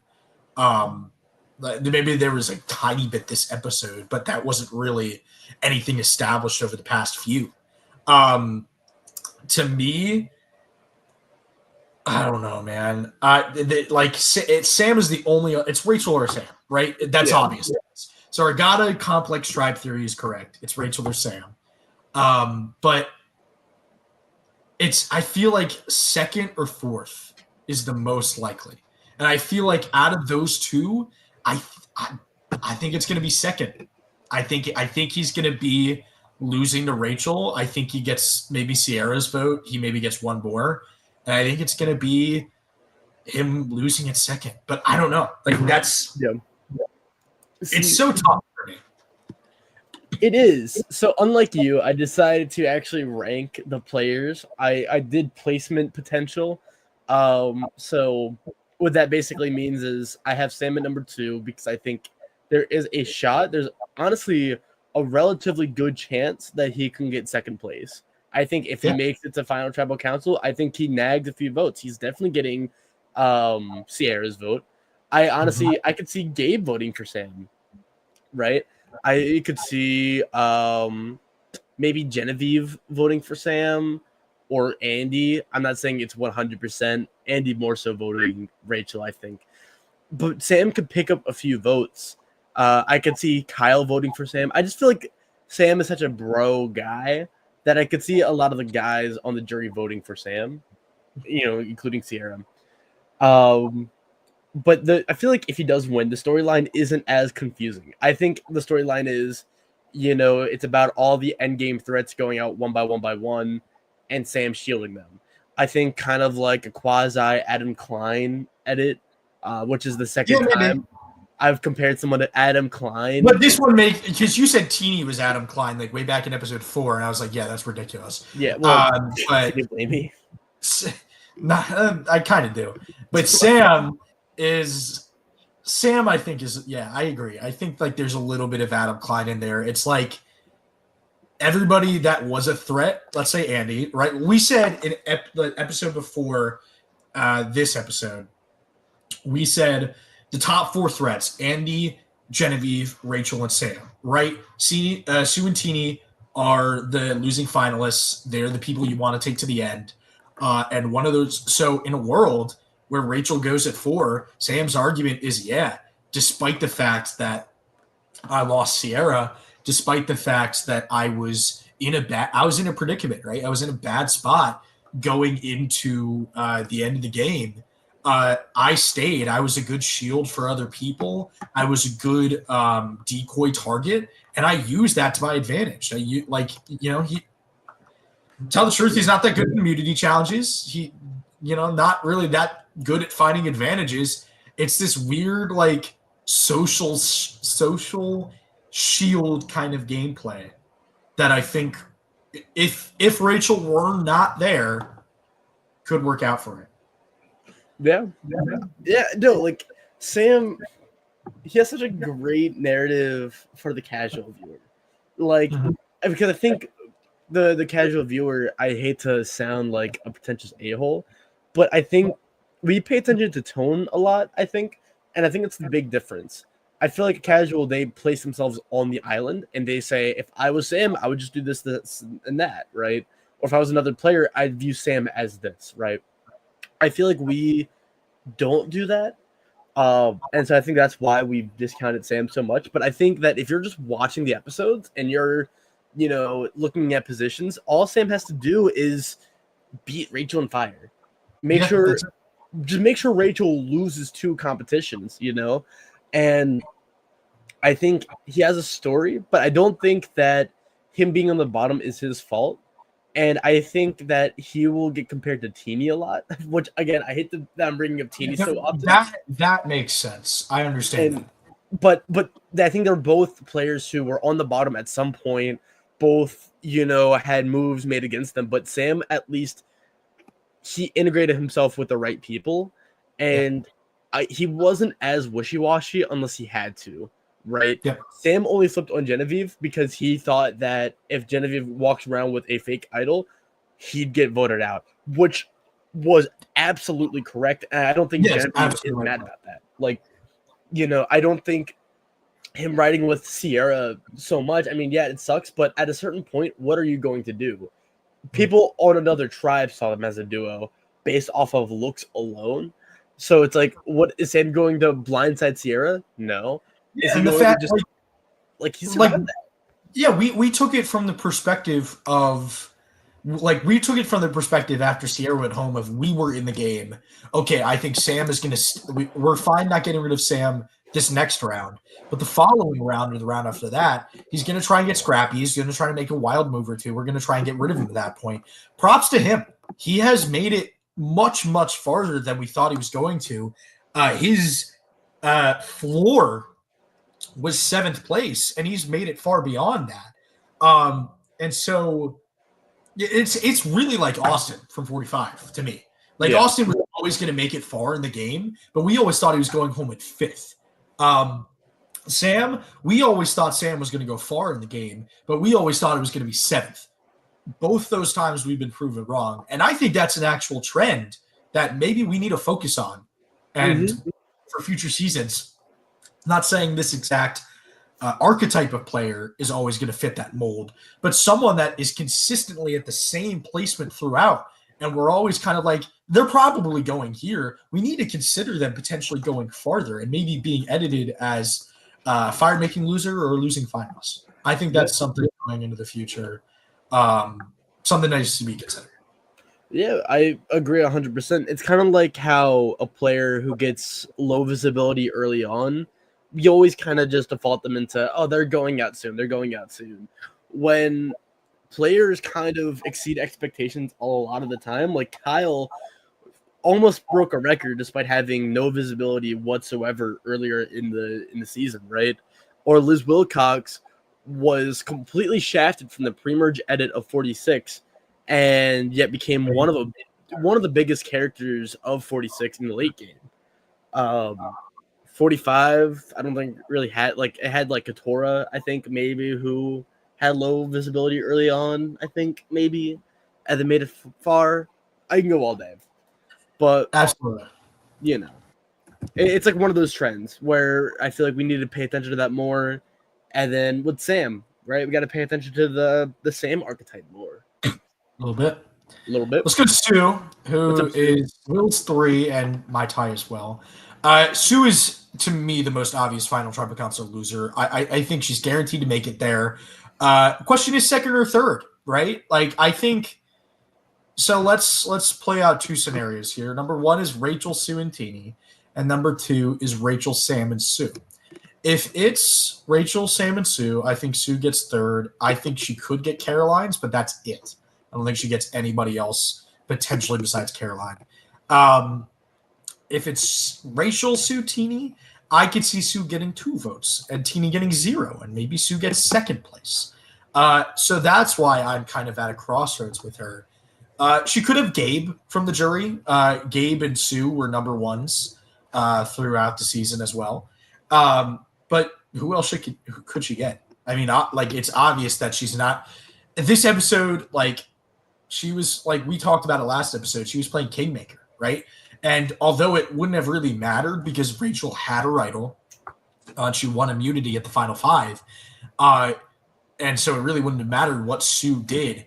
A: Maybe there was a tiny bit this episode, but that wasn't really anything established over the past few. To me, I don't know, man. Sam is the only. It's Rachel or Sam, right? That's obvious. So Argata complex tribe theory is correct. It's Rachel or Sam. But I feel like second or fourth is the most likely, and I feel like out of those two, I think it's going to be second. I think he's going to be losing to Rachel. I think he gets maybe Sierra's vote. He maybe gets one more. And I think it's going to be him losing at second. But I don't know. That's it's so tough for me.
B: It is. So unlike you, I decided to actually rank the players. I did placement potential. So what that basically means is I have Sam at number 2 because I think there is a shot. There's honestly a relatively good chance that he can get second place. I think if he makes it to final tribal council, I think he nags a few votes. He's definitely getting Sierra's vote. I honestly, I could see Gabe voting for Sam, right? I could see maybe Genevieve voting for Sam or Andy. I'm not saying it's 100%. Andy more so voting Rachel, I think. But Sam could pick up a few votes. I could see Kyle voting for Sam. I just feel like Sam is such a bro guy that I could see a lot of the guys on the jury voting for Sam, including Sierra. But I feel like if he does win, the storyline isn't as confusing. I think the storyline is, it's about all the endgame threats going out one by one, and Sam shielding them. I think kind of like a quasi Adam Klein edit, which is the second time I've compared someone to Adam Klein.
A: But this one because you said Teeny was Adam Klein like way back in episode 4, and I was like, yeah, that's ridiculous.
B: Yeah, well,
A: but
B: can you blame me?
A: I kind of do. But Sam, I think is I agree. I think like there's a little bit of Adam Klein in there. It's like everybody that was a threat. Let's say Andy, right? We said in the episode before this episode, we said the top 4 threats: Andy, Genevieve, Rachel, and Sam. Right? Sue and Teeny are the losing finalists. They're the people you want to take to the end. And one of those. So in a world where Rachel goes at 4, Sam's argument is, despite the fact that I lost Sierra, despite the fact that I was in a predicament, right? I was in a bad spot going into the end of the game. I stayed. I was a good shield for other people. I was a good decoy target, and I used that to my advantage. Tell the truth, he's not that good at immunity challenges. He, not really that good at finding advantages. It's this weird, like, social shield kind of gameplay that I think if Rachel were not there, could work out for him.
B: Yeah. No, like Sam, he has such a great narrative for the casual viewer. Like, because I think the casual viewer, I hate to sound like a pretentious a-hole, but I think we pay attention to tone a lot, I think, and I think it's the big difference. I feel like a casual, they place themselves on the island and they say, if I was Sam, I would just do this, and that, right? Or if I was another player, I'd view Sam as this, right? I feel like we don't do that. And so I think that's why we've discounted Sam so much. But I think that if you're just watching the episodes and you're, looking at positions, all Sam has to do is beat Rachel and Fire. Make sure Rachel loses 2 competitions, And I think he has a story, but I don't think that him being on the bottom is his fault. And I think that he will get compared to Teeny a lot, which, again, I hate that I'm bringing up Teeny so often.
A: That makes sense. I understand.
B: But I think they're both players who were on the bottom at some point. Both, had moves made against them. But Sam, at least, he integrated himself with the right people. And he wasn't as wishy-washy unless he had to, right?
A: Yeah.
B: Sam only flipped on Genevieve because he thought that if Genevieve walks around with a fake idol, he'd get voted out, which was absolutely correct. And I don't think Genevieve is mad about that. Like, I don't think him riding with Sierra so much. I mean, it sucks, but at a certain point, what are you going to do? People on another tribe saw them as a duo based off of looks alone. So it's like, what is Sam going to blindside Sierra? No.
A: Yeah, and the fact
B: he's like that.
A: Yeah, we took it from the perspective of after Sierra went home of we were in the game. Okay, I think Sam is going to we're fine not getting rid of Sam this next round, but the following round or the round after that, he's going to try and get scrappy. He's going to try to make a wild move or 2. We're going to try and get rid of him at that point. Props to him. He has made it much, much farther than we thought he was going to. His floor was 7th place, and he's made it far beyond that. And so it's really like Austin from 45 to me. Austin was always going to make it far in the game, but we always thought he was going home at 5th. Sam, we always thought Sam was going to go far in the game, but we always thought it was going to be 7th. Both those times we've been proven wrong. And I think that's an actual trend that maybe we need to focus on. And for future seasons, not saying this exact archetype of player is always going to fit that mold, but someone that is consistently at the same placement throughout. And we're always kind of like, they're probably going here. We need to consider them potentially going farther and maybe being edited as fire-making loser or losing finals. I think that's something going into the future. Something that needs to be considered.
B: Yeah, I agree 100%. It's kind of like how a player who gets low visibility early on, you always kind of just default them into, they're going out soon. When players kind of exceed expectations a lot of the time, like Kyle, almost broke a record despite having no visibility whatsoever earlier in the season, right? Or Liz Wilcox was completely shafted from the pre-merge edit of 46 and yet became one of the biggest characters of 46 in the late game. 45, I don't think really had it had like Katora, I think maybe, who had low visibility early on, I think maybe, and then made it far. I can go all day, but
A: Absolutely.
B: you know, it's like one of those trends where I feel like we need to pay attention to that more. And then with Sam, right, we got to pay attention to the Sam archetype more.
A: A little bit.
B: A little bit.
A: Let's go to Sue, who
B: What's up, Sue?
A: is Will's 3 and my tie as well. Sue is, to me, the most obvious final tribal council loser. I think she's guaranteed to make it there. Question is second or third, right? Like, I think so. Let's play out two scenarios here. Number one is Rachel, Sue, and Teeny, and number two is Rachel, Sam, and Sue. If it's Rachel, Sam, and Sue, I think Sue gets third. I think she could get Caroline's, but that's it. I don't think she gets anybody else potentially besides Caroline. If it's Rachel, Sue, Teeny, I could see Sue getting 2 votes and Teeny getting 0, and maybe Sue gets second place. So that's why I'm kind of at a crossroads with her. She could have Gabe from the jury. Gabe and Sue were number ones throughout the season as well. But who else could she get? I mean, it's obvious that she's not. This episode, she was, we talked about it last episode, she was playing Kingmaker, right? And although it wouldn't have really mattered because Rachel had her idol, she won immunity at the final 5, and so it really wouldn't have mattered what Sue did.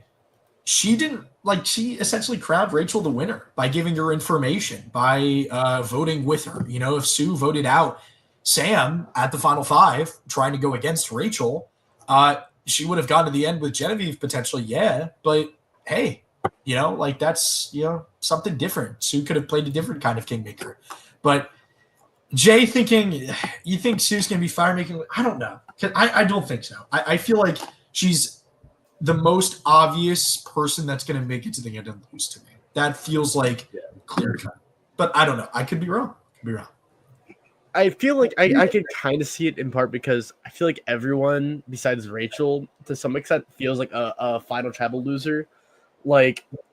A: She didn't, she essentially crowned Rachel the winner by giving her information, by voting with her. You know, if Sue voted out Sam at the final 5, trying to go against Rachel, she would have gone to the end with Genevieve potentially, yeah, but hey, that's, something different. Sue could have played a different kind of Kingmaker. But Jay you think Sue's going to be fire-making? I don't know. I don't think so. I feel like she's the most obvious person that's going to make it to the end and lose to me. That feels like clear cut. But I don't know. I could be wrong.
B: I feel like I could kind of see it in part because I feel like everyone besides Rachel, to some extent, feels like a final tribal loser.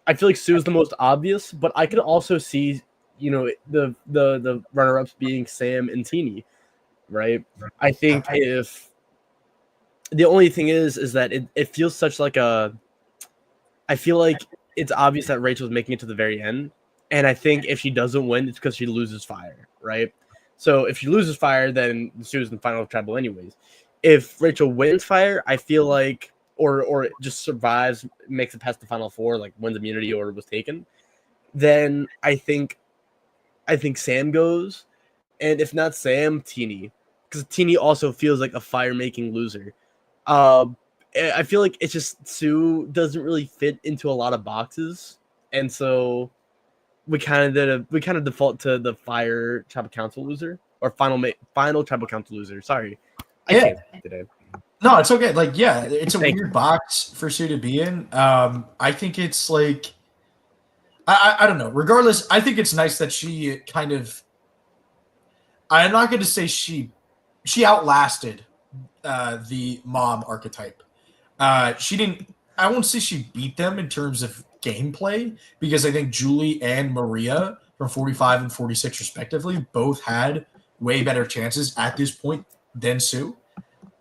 B: I feel like Sue's the most obvious, but I could also see, the runner-ups being Sam and Teeny, right? I think if the only thing is that it feels such like I feel like it's obvious that Rachel's making it to the very end, and I think if she doesn't win, it's because she loses fire, right? So if she loses fire, then Sue's in the final tribal anyways. If Rachel wins fire, I feel like or it just survives, makes it past the final 4, wins immunity or was taken, then I think Sam goes, and if not Sam, Teeny, because Teeny also feels like a fire-making loser. I feel like it's just Sue doesn't really fit into a lot of boxes, and so we kind of default to the fire tribal council loser or final tribal council loser. Sorry, I can't today.
A: No, it's okay. It's a weird box for Sue to be in. I think it's I don't know. Regardless, I think it's nice that she kind of. I'm not going to say she outlasted the mom archetype. She didn't. I won't say she beat them in terms of gameplay because I think Julie and Maria from 45 and 46 respectively both had way better chances at this point than Sue.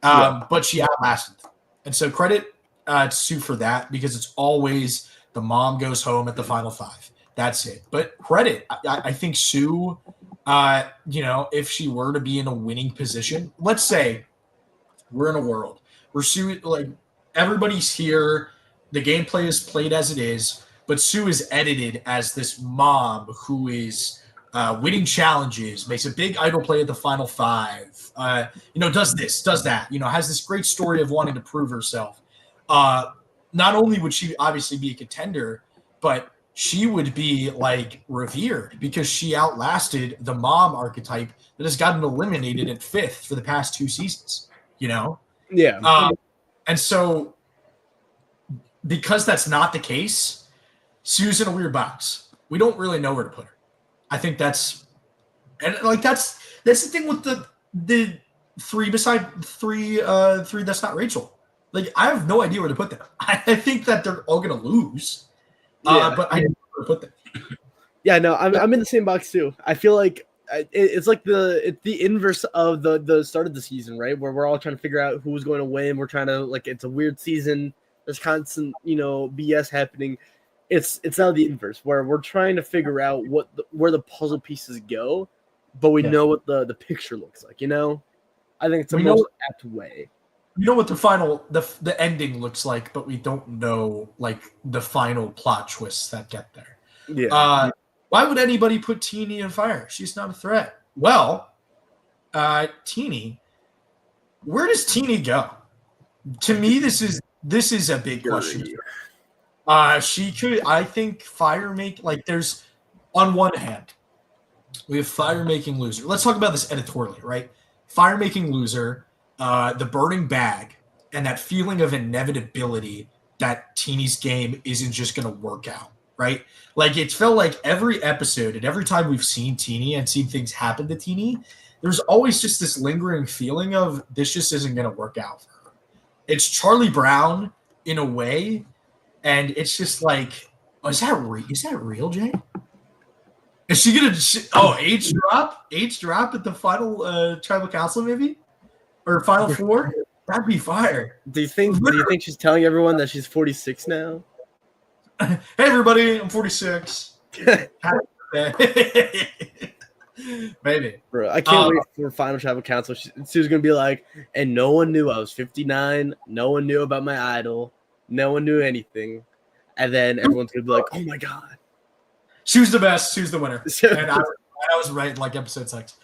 A: But she outlasted them. And so credit to Sue for that because it's always the mom goes home at the final 5. That's it. But credit, I think Sue, if she were to be in a winning position, let's say we're in a world where Sue, everybody's here, the gameplay is played as it is, but Sue is edited as this mom who is winning challenges, makes a big idol play at the final 5, does this, does that, has this great story of wanting to prove herself. Not only would she obviously be a contender, but she would be revered because she outlasted the mom archetype that has gotten eliminated at 5th for the past 2 seasons, Yeah. And so because that's not the case, Sue's in a weird box. We don't really know where to put her. I think that's the thing with the three that's not Rachel. Like, I have no idea where to put them. I think that they're all gonna lose. But I don't know where to put them.
B: Yeah, no, I'm in the same box too. I feel like it's like the inverse of the start of the season, right? Where we're all trying to figure out who's going to win. We're trying to, like, it's a weird season. There's constant, BS happening. It's now the inverse, where we're trying to figure out where the puzzle pieces go, but we know what the picture looks like. I think it's the most apt way.
A: We know what the final the ending looks like, but we don't know, like, the final plot twists that get there.
B: Yeah.
A: Why would anybody put Teeny in fire? She's not a threat. Well, Teeny, where does Teeny go? To me, this is a big question. She could, I think, there's, on one hand, we have fire-making loser. Let's talk about this editorially, right? Fire-making loser, the burning bag, and that feeling of inevitability that Teeny's game isn't just going to work out, right? Like, it felt like every episode and every time we've seen Teeny and seen things happen to Teeny, there's always just this lingering feeling of this just isn't going to work out for her. It's Charlie Brown in a way, and it's just like, is that real, Jay? Is she going to age drop at the final tribal council maybe? Or final four? That'd be fire.
B: Do you think she's telling everyone that she's 46 now?
A: Hey everybody, I'm 46. Maybe.
B: Bro, I can't wait for final tribal council. She's gonna be like, and no one knew I was 59. No one knew about my idol. No one knew anything. And then everyone's gonna be like, oh my god.
A: She was the best. She was the winner. And I was right in, like, episode 6.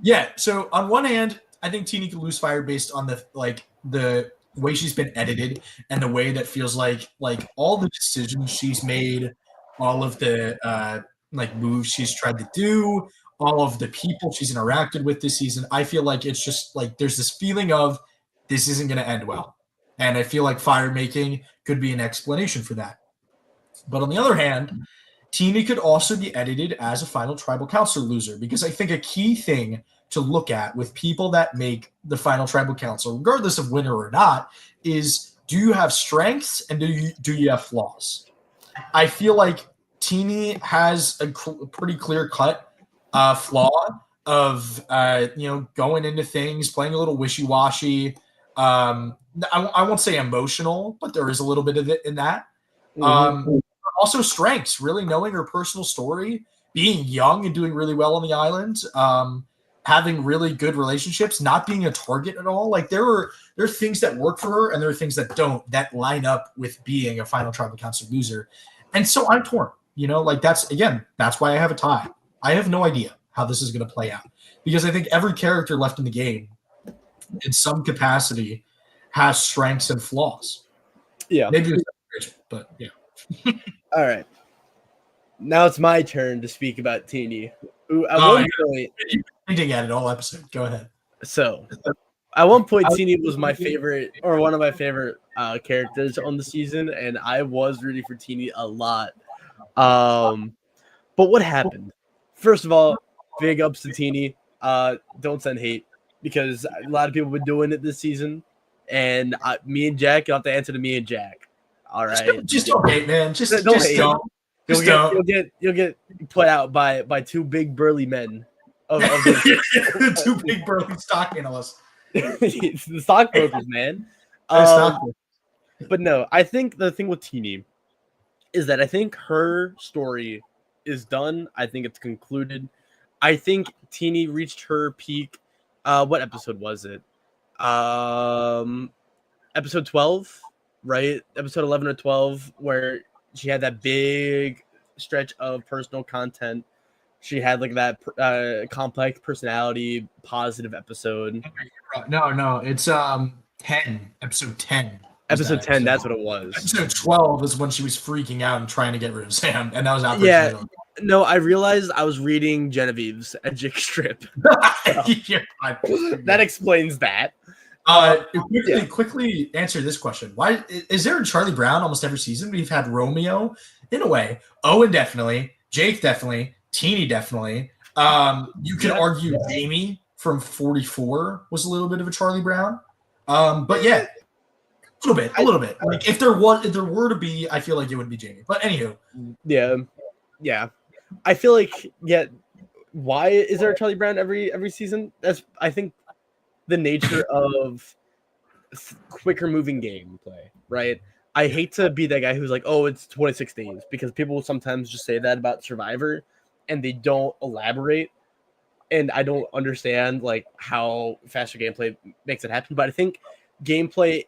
A: Yeah, so on one hand, I think Teeny could lose fire based on the way she's been edited and the way that feels like all the decisions she's made, all of the moves she's tried to do, all of the people she's interacted with this season. I feel like it's just like there's this feeling of this isn't going to end well. And I feel like fire making could be an explanation for that. But on the other hand, Teeny could also be edited as a final tribal council loser, because I think a key thing to look at with people that make the final tribal council, regardless of winner or not, is, do you have strengths and do you have flaws? I feel like Teeny has a pretty clear-cut flaw of going into things, playing a little wishy-washy. I won't say emotional, but there is a little bit of it in that. Also strengths, really knowing her personal story, being young and doing really well on the island, having really good relationships, not being a target at all. Like, there are things that work for her and there are things that don't, that line up with being a final tribal council loser. And so I'm torn, that's why I have a tie. I have no idea how this is going to play out, because I think every character left in the game in some capacity has strengths and flaws.
B: Yeah.
A: Maybe it's Rachel, but yeah.
B: All right. Now it's my turn to speak about Teeny. Who at one point,
A: you've been hinting at it all episode. Go ahead.
B: So, at one point, Teeny was my favorite, or one of my favorite characters on the season, and I was rooting for Teeny a lot. But what happened? First of all, big ups to Teeny. Don't send hate, because a lot of people have been doing it this season, and me and Jack, you'll have to answer to me and Jack. All right.
A: Just don't hate, man. Just
B: don't
A: just
B: hate.
A: don't.
B: You'll get put out by two big burly men. Of
A: two big burly stock analysts.
B: The stockbrokers, man. But no, I think the thing with Teeny is that I think her story is done. I think it's concluded. I think Teeny reached her peak. What episode was it? Episode 12, right? Episode 11 or 12, where she had that big stretch of personal content. She had like that complex personality, positive episode.
A: No, it's 10, episode 10.
B: Episode 10, that's what it was.
A: Episode 12 is when she was freaking out and trying to get rid of Sam, and that was out.
B: Yeah, no, I realized I was reading Genevieve's Edgic strip. That explains that.
A: Quickly answer this question. Why is there a Charlie Brown almost every season? We've had Romeo, in a way, Owen definitely, Jake definitely, Teeny definitely. You can argue Jamie from 44 was a little bit of a Charlie Brown. But yeah, a little bit. Like if there were to be, I feel like it would be Jamie. But anywho,
B: yeah. I feel like why is there a Charlie Brown every season? That's I think the nature of quicker moving gameplay, right? I hate to be that guy who's like, oh, it's 26 days, because people will sometimes just say that about Survivor and they don't elaborate. And I don't understand like how faster gameplay makes it happen. But I think gameplay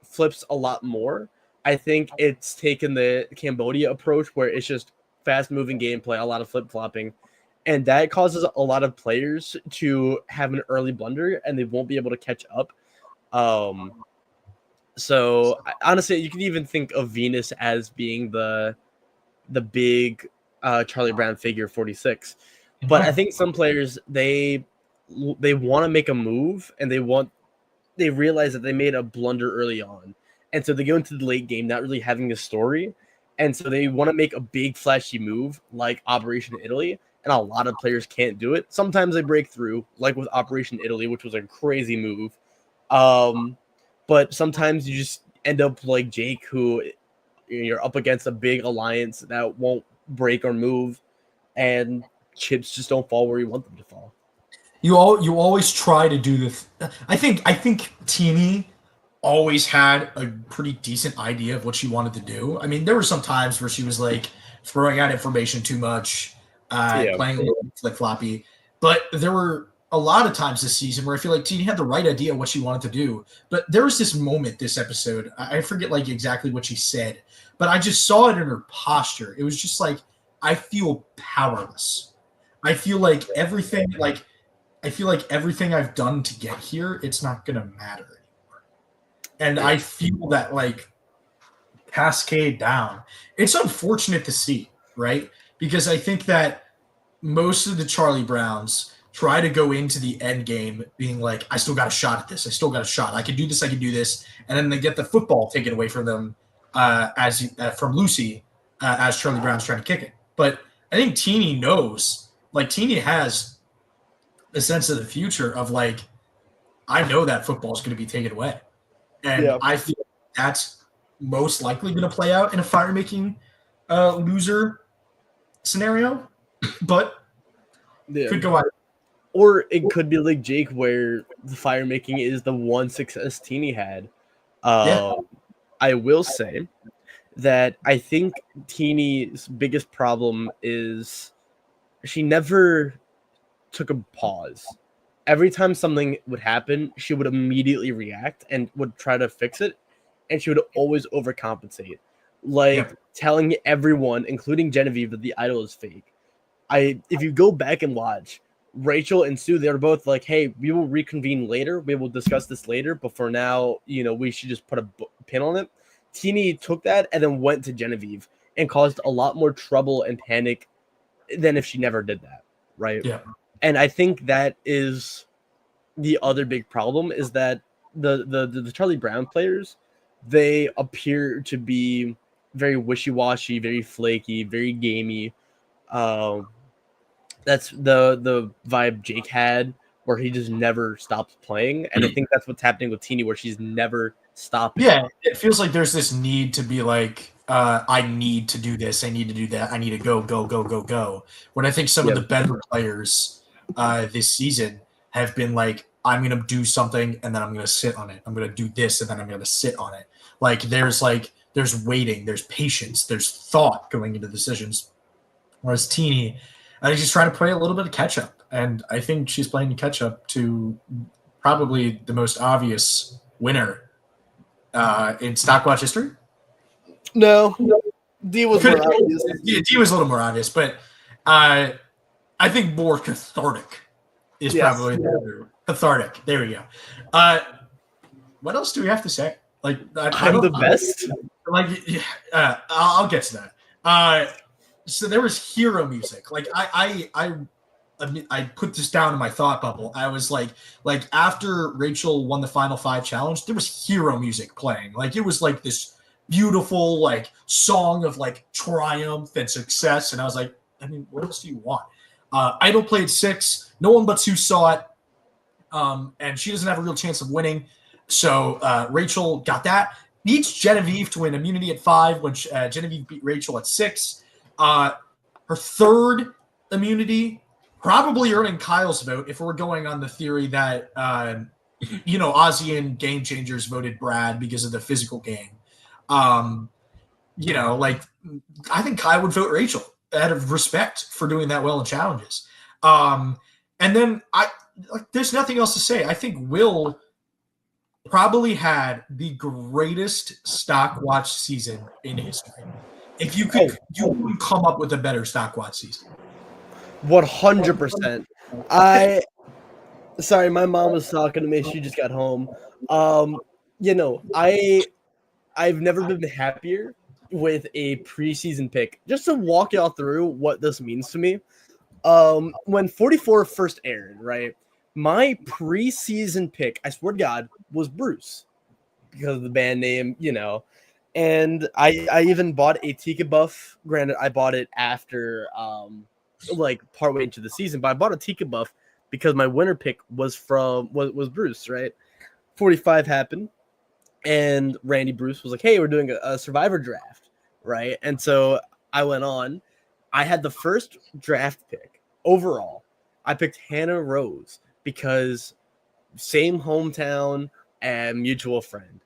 B: flips a lot more. I think it's taken the Cambodia approach where it's just fast moving gameplay, a lot of flip flopping. And that causes a lot of players to have an early blunder and they won't be able to catch up. So honestly, you can even think of Venus as being the big Charlie Brown figure 46. But I think some players they want to make a move and they realize that they made a blunder early on. And so they go into the late game not really having a story. And so they want to make a big flashy move like Operation Italy. And a lot of players can't do it. Sometimes they break through, like with Operation Italy, which was a crazy move. But sometimes you just end up like Jake, who you're up against a big alliance that won't break or move, and chips just don't fall where you want them to fall.
A: You always try to do this. I think Teeny always had a pretty decent idea of what she wanted to do. I mean, there were some times where she was like throwing out information too much, playing a little flip-floppy, but there were a lot of times this season where I feel like Teeny had the right idea of what she wanted to do. But there was this moment this episode, I forget like exactly what she said, but I just saw it in her posture. It was just like, I feel powerless. I feel like everything I've done to get here, it's not going to matter anymore. And I feel that like cascade down. It's unfortunate to see, right? Because I think that most of the Charlie Browns try to go into the end game being like, I still got a shot at this. I still got a shot. I can do this. I can do this. And then they get the football taken away from them from Lucy as Charlie Brown's trying to kick it. But I think Teeny knows, like Teeny has a sense of the future of like, I know that football is going to be taken away. And I feel that's most likely going to play out in a fire-making loser scenario. But could go out.
B: Or it could be like Jake, where the fire making is the one success Teeny had. I will say that I think Teeny's biggest problem is she never took a pause. Every time something would happen, she would immediately react and would try to fix it, and she would always overcompensate, like telling everyone, including Genevieve, that the idol is fake. If you go back and watch, Rachel and Sue, they were both like, hey, we will reconvene later. We will discuss this later. But for now, we should just put a pin on it. Teeny took that and then went to Genevieve and caused a lot more trouble and panic than if she never did that. Right.
A: Yeah.
B: And I think that is the other big problem, is that the Charlie Brown players, they appear to be very wishy-washy, very flaky, very gamey. That's the vibe Jake had, where he just never stopped playing. And I think that's what's happening with Teeny, where she's never stopping.
A: Yeah, it feels like there's this need to be like, I need to do this, I need to do that, I need to go. When I think some of the better players this season have been like, I'm going to do something and then I'm going to sit on it. I'm going to do this and then I'm going to sit on it. There's waiting, there's patience, there's thought going into decisions. Whereas Teeny, I think she's trying to play a little bit of catch up. And I think she's playing catch up to probably the most obvious winner in StockWatch history.
B: No, D was more obvious.
A: Yeah, D was a little more obvious, but I think more cathartic is probably cathartic. There we go. What else do we have to say? I'm
B: the best.
A: I'll get to that. So there was hero music. I put this down in my thought bubble. I was like after Rachel won the Final 5 challenge, there was hero music playing. It was this beautiful song of triumph and success. And I was like, what else do you want? Idol played 6. No one but Sue saw it. And she doesn't have a real chance of winning. So Rachel got that. Beats Genevieve to win immunity at 5 when Genevieve beat Rachel at 6. Her third immunity, probably earning Kyle's vote if we're going on the theory that, Ozzy and Game Changers voted Brad because of the physical game. I think Kyle would vote Rachel out of respect for doing that well in challenges. And then there's nothing else to say. I think Will probably had the greatest StockWatch season in history. If you could, you wouldn't come up with a better StockWatch season.
B: 100%. Sorry, my mom was talking to me. She just got home. I've never been happier with a preseason pick. Just to walk y'all through what this means to me. When 44 first aired, right? My preseason pick, I swear to God, was Bruce because of the band name, And I even bought a Tika buff. Granted, I bought it after partway into the season, but I bought a Tika buff because my winner pick was Bruce, right? 45 happened, and Randy Bruce was like, "Hey, we're doing a Survivor draft, right?" And so I went on. I had the first draft pick overall. I picked Hannah Rose because same hometown and mutual friend.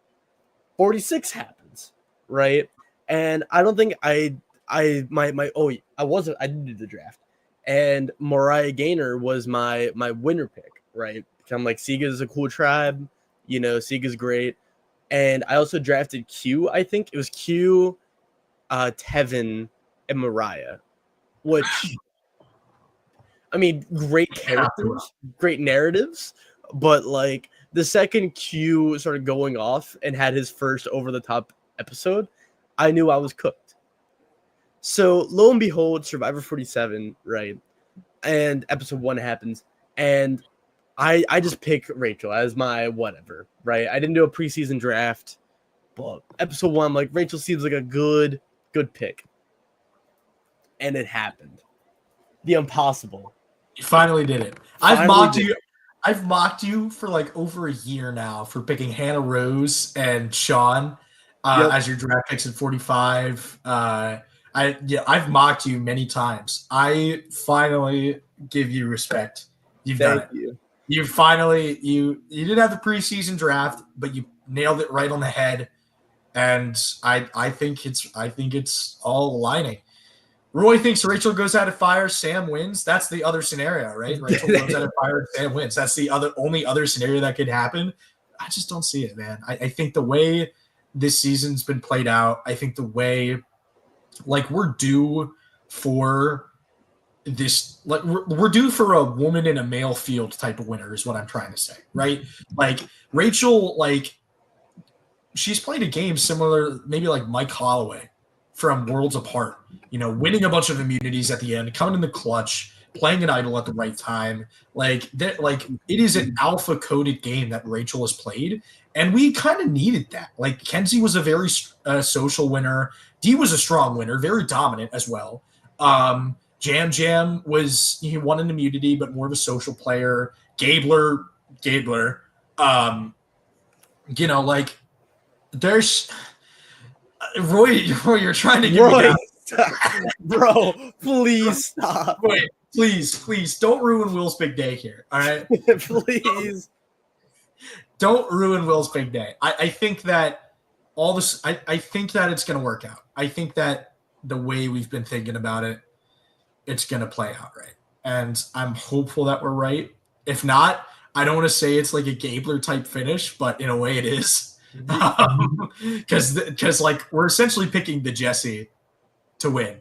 B: 46 happens, right? And I don't think I didn't do the draft. And Mariah Gaynor was my winner pick, right? I'm like, Sega's a cool tribe, Sega's great. And I also drafted Q, I think. It was Q, Tevin, and Mariah, which, great characters, great narratives, but the second Q started going off and had his first over-the-top episode, I knew I was cooked. So lo and behold, Survivor 47, right? And episode 1 happens, and I just pick Rachel as my whatever, right? I didn't do a preseason draft, but episode 1, I'm like, Rachel seems like a good pick. And it happened. The impossible.
A: You finally did it. I've mocked you for over a year now for picking Hannah Rose and Sean as your draft picks at 45. I've mocked you many times. I finally give you respect. You've done it.
B: You.
A: You finally you didn't have the preseason draft, but you nailed it right on the head. And I think it's all aligning. Roy thinks Rachel goes out of fire, Sam wins. That's the other scenario, right? Rachel goes out of fire, Sam wins. That's the only other scenario that could happen. I just don't see it, man. I think the way this season's been played out, I think the way we're due for this, we're due for a woman in a male field type of winner is what I'm trying to say, right? Rachel, she's played a game similar, maybe like Mike Holloway from Worlds Apart, winning a bunch of immunities at the end, coming in the clutch, playing an idol at the right time. It is an alpha coded game that Rachel has played. And we kind of needed that. Kenzie was a very social winner. Dee was a strong winner, very dominant as well. Jam he won an immunity, but more of a social player. Gabler. There's Roy, you're trying to give me down.
B: Bro, please stop.
A: Wait, please don't ruin Will's big day here. All right,
B: please
A: don't ruin Will's big day. I think that all this. I think that it's going to work out. I think that the way we've been thinking about it, it's going to play out right, and I'm hopeful that we're right. If not, I don't want to say it's like a Gabler type finish, but in a way it is. Because we're essentially picking the Jesse to win.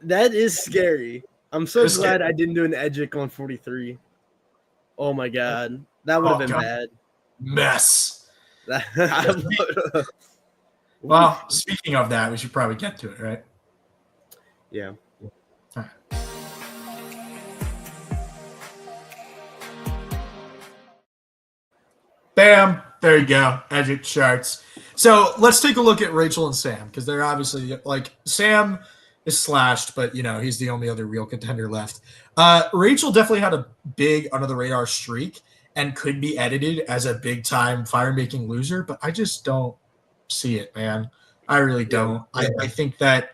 B: That is scary. I'm so glad I didn't do an Edgic on 43. Oh my god, that would have been bad.
A: Mess. Well, speaking of that, we should probably get to it, right?
B: Yeah.
A: All right. Bam. There you go. Edgic charts. So let's take a look at Rachel and Sam because they're obviously Sam is slashed, but he's the only other real contender left. Rachel definitely had a big under the radar streak and could be edited as a big time fire making loser, but I just don't see it, man. I really don't. Yeah. I think that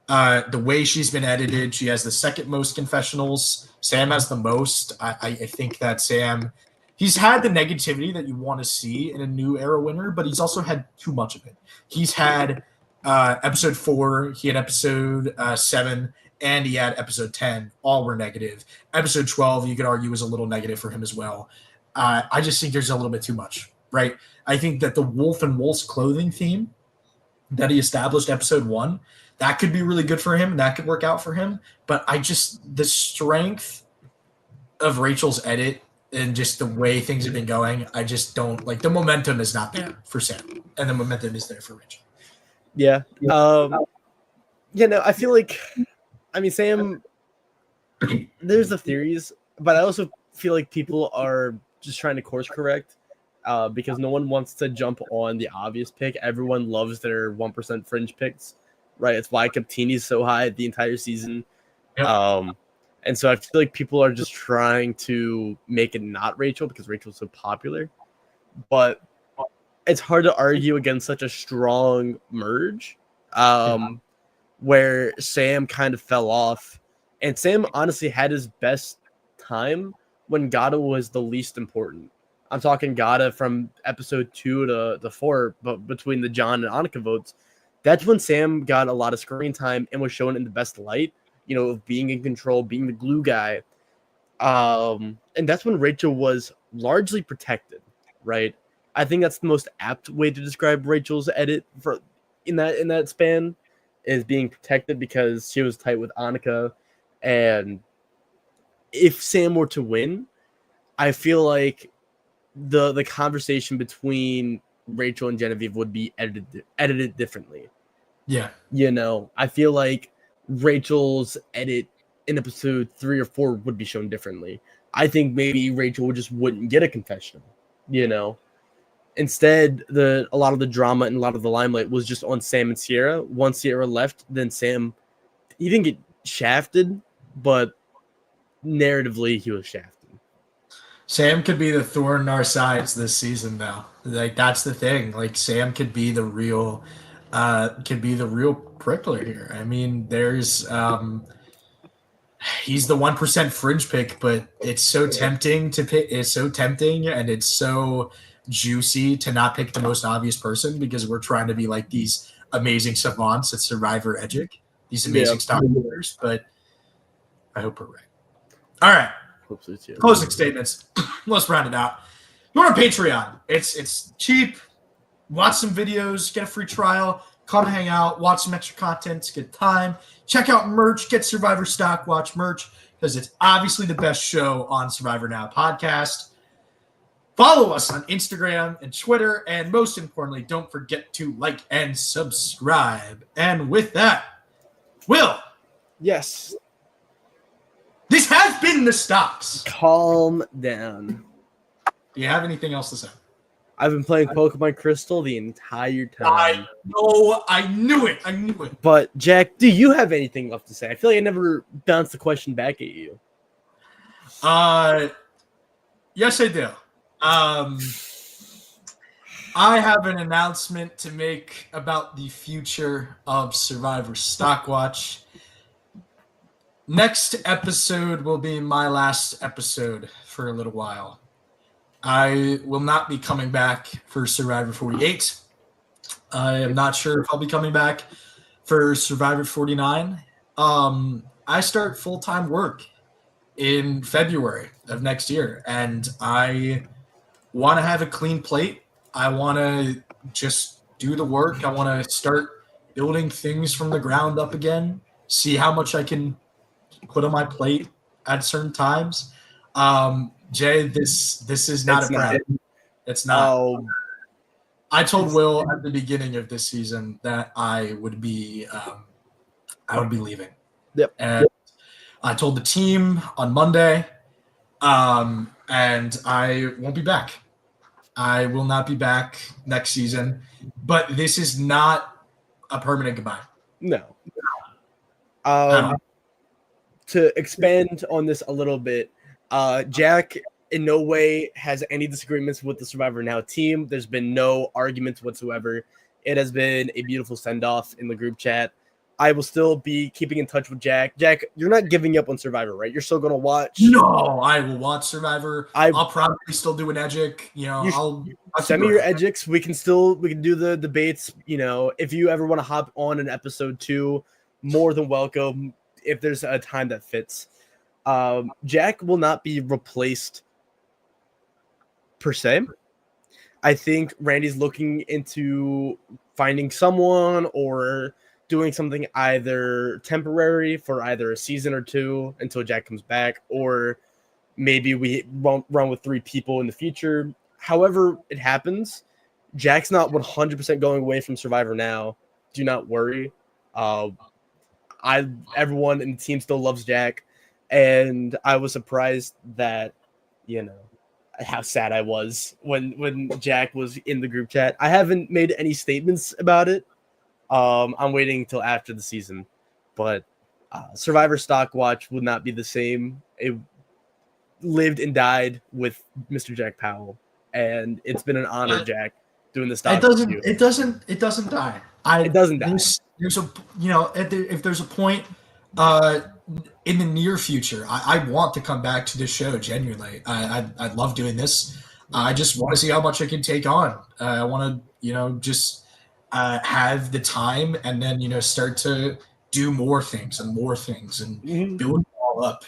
A: the way she's been edited, she has the second most confessionals. Sam has the most. I think that Sam, he's had the negativity that you want to see in a new era winner, but he's also had too much of it. He's had episode 4, he had episode 7, and he had episode 10. All were negative. Episode 12, you could argue, was a little negative for him as well. I just think there's a little bit too much, right? I think that the wolf and wolf's clothing theme that he established episode 1, that could be really good for him. That could work out for him. But the strength of Rachel's edit and just the way things have been going, I just don't like. The momentum is not there for Sam, and the momentum is there for Rachel.
B: Yeah. I feel like, Sam, there's the theories, but I also feel like people are just trying to course correct because no one wants to jump on the obvious pick. Everyone loves their 1% fringe picks, right? It's why Captini's so high the entire season. Yep. And so I feel like people are just trying to make it not Rachel because Rachel's so popular. But it's hard to argue against such a strong merge where Sam kind of fell off. And Sam honestly had his best time when Gata was the least important. I'm talking Gata from episode 2 to 4, but between the John and Annika votes, that's when Sam got a lot of screen time and was shown in the best light, of being in control, being the glue guy. And that's when Rachel was largely protected, right? I think that's the most apt way to describe Rachel's edit for in that span is being protected because she was tight with Annika. And if Sam were to win, I feel like the conversation between Rachel and Genevieve would be edited differently.
A: Yeah.
B: I feel like Rachel's edit in episode 3 or 4 would be shown differently. I think maybe Rachel just wouldn't get a confessional, Instead, a lot of the drama and a lot of the limelight was just on Sam and Sierra. Once Sierra left, then Sam, he didn't get shafted, but narratively he was shafted.
A: Sam could be the thorn in our sides this season, though. Like, that's the thing. Like, Sam could be the real prickler here. There's he's the 1% fringe pick, but it's so tempting to pick. It's so tempting, and it's so juicy to not pick the most obvious person because we're trying to be like these amazing savants at Survivor Edgic, these amazing stockholders. But I hope we're right. All right. Closing statements. Let's round it out. You're on Patreon. It's cheap. Watch some videos, get a free trial, come hang out, watch some extra content, get time. Check out merch, get Survivor StockWatch merch because it's obviously the best show on Survivor Now podcast. Follow us on Instagram and Twitter, and most importantly, don't forget to like and subscribe. And with that, Will.
B: Yes.
A: This has been the Stocks.
B: Calm down.
A: Do you have anything else to say?
B: I've been playing Pokemon Crystal the entire time.
A: I know. I knew it.
B: But, Jack, do you have anything left to say? I feel like I never bounced the question back at you.
A: Yes, I do. I have an announcement to make about the future of Survivor StockWatch. Next episode will be my last episode for a little while. I will not be coming back for Survivor 48. I am not sure if I'll be coming back for Survivor 49. I start full-time work in February of next year, and I want to have a clean plate. I want to just do the work. I want to start building things from the ground up again, see how much I can put on my plate at certain times. Jay, this is not a problem. It's not. I told Will at the beginning of this season that I would be leaving.
B: Yep.
A: And I told the team on Monday, and I won't be back. I will not be back next season, but this is not a permanent goodbye.
B: No. To expand on this a little bit, Jack in no way has any disagreements with the Survivor Now team. There's been no arguments whatsoever. It has been a beautiful send-off in the group chat. I will still be keeping in touch with Jack. Jack, you're not giving up on Survivor, right? You're still going to watch?
A: No, I will watch Survivor. I'll probably still do an Edgic. I'll
B: send me your Edgics. We can do the debates. If you ever want to hop on an episode 2, more than welcome. If there's a time that fits. Jack will not be replaced per se. I think Randy's looking into finding someone or doing something either temporary for either a season or 2 until Jack comes back, or maybe we won't run with 3 people in the future. However it happens, Jack's not 100% going away from Survivor Now. Do not worry. Everyone in the team still loves Jack, and I was surprised that, how sad I was when Jack was in the group chat. I haven't made any statements about it. I'm waiting until after the season, but Survivor StockWatch would not be the same. It lived and died with Mr. Jack Powell, and it's been an honor, Jack, doing this.
A: It doesn't die. It doesn't die. If there's a point in the near future, I want to come back to this show. Genuinely, I love doing this. I just want to see how much I can take on. I want to, have the time, and then start to do more things and build it all up.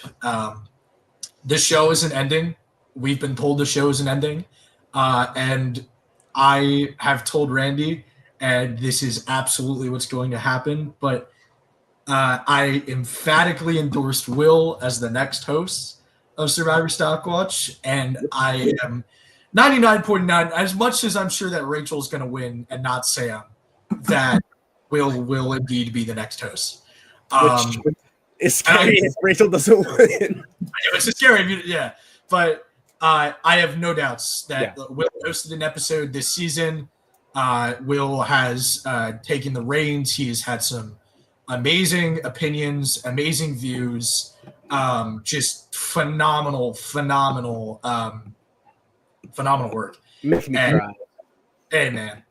A: This show isn't ending. We've been told the show isn't ending, and I have told Randy, and this is absolutely what's going to happen. But I emphatically endorsed Will as the next host of Survivor StockWatch, and I am 99.9. As much as I'm sure that Rachel's going to win and not Sam, that will indeed be the next host.
B: Which is scary if Rachel doesn't win.
A: It's scary, yeah. But I have no doubts that Will hosted an episode this season. Will has taken the reins. He has had some amazing opinions, amazing views, just phenomenal work.
B: Makes me cry.
A: Hey, man.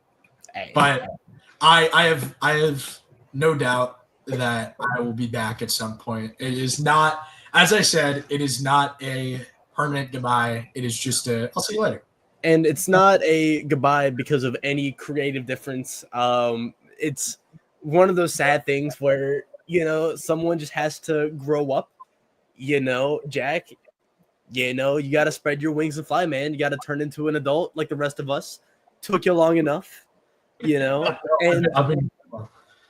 A: Hey. But I have no doubt that I will be back at some point. It is not, as I said, it is not a permanent goodbye. It is just I'll see you later.
B: And it's not a goodbye because of any creative difference. It's one of those sad things where, someone just has to grow up. Jack, you got to spread your wings and fly, man. You got to turn into an adult like the rest of us. Took you long enough, And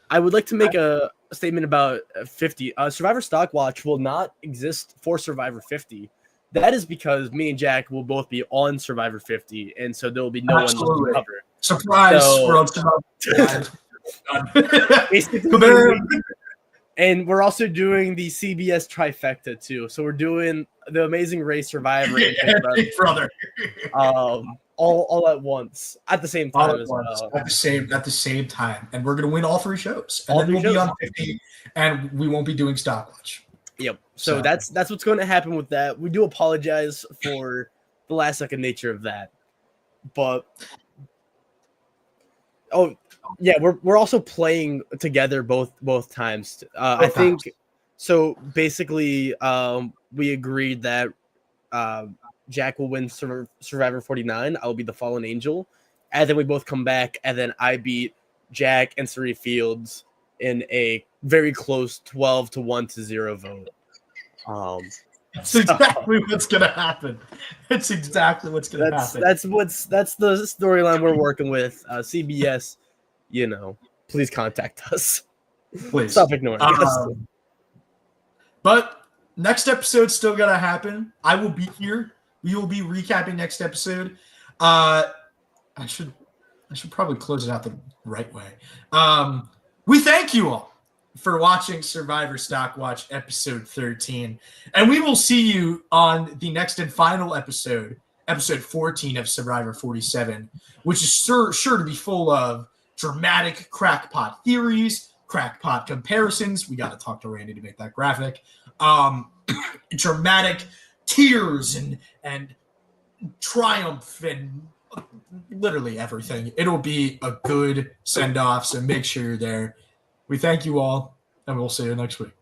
B: I would like to make a statement about 50. Survivor StockWatch will not exist for Survivor 50. That is because me and Jack will both be on Survivor 50, and so there will be no one to cover.
A: Surprise! We're on Survivor.
B: And we're also doing the CBS trifecta too. So we're doing the Amazing Race, Survivor, and
A: Big Brother.
B: All at once, at the same time as well.
A: At the same time, and we're gonna win all 3 shows, and then we'll be on 50, and we won't be doing StockWatch.
B: Yep. So that's what's going to happen with that. We do apologize for the last second nature of that, but we're also playing together both times. I think so. Basically, we agreed that Jack will win Survivor 49. I'll be the Fallen Angel, and then we both come back, and then I beat Jack and Sari Fields in a very close 12-1-0 vote.
A: That's exactly what's gonna happen. It's exactly what's gonna happen.
B: That's the storyline we're working with. CBS, please contact us.
A: Please
B: stop ignoring us.
A: But next episode's still gonna happen. I will be here. We will be recapping next episode. I should probably close it out the right way. We thank you all for watching Survivor StockWatch episode 13. And we will see you on the next and final episode 14 of Survivor 47, which is sure to be full of dramatic crackpot theories, crackpot comparisons. We got to talk to Randy to make that graphic. Dramatic tears and triumph and literally everything. It'll be a good send-off, so make sure you're there. We thank you all, and we'll see you next week.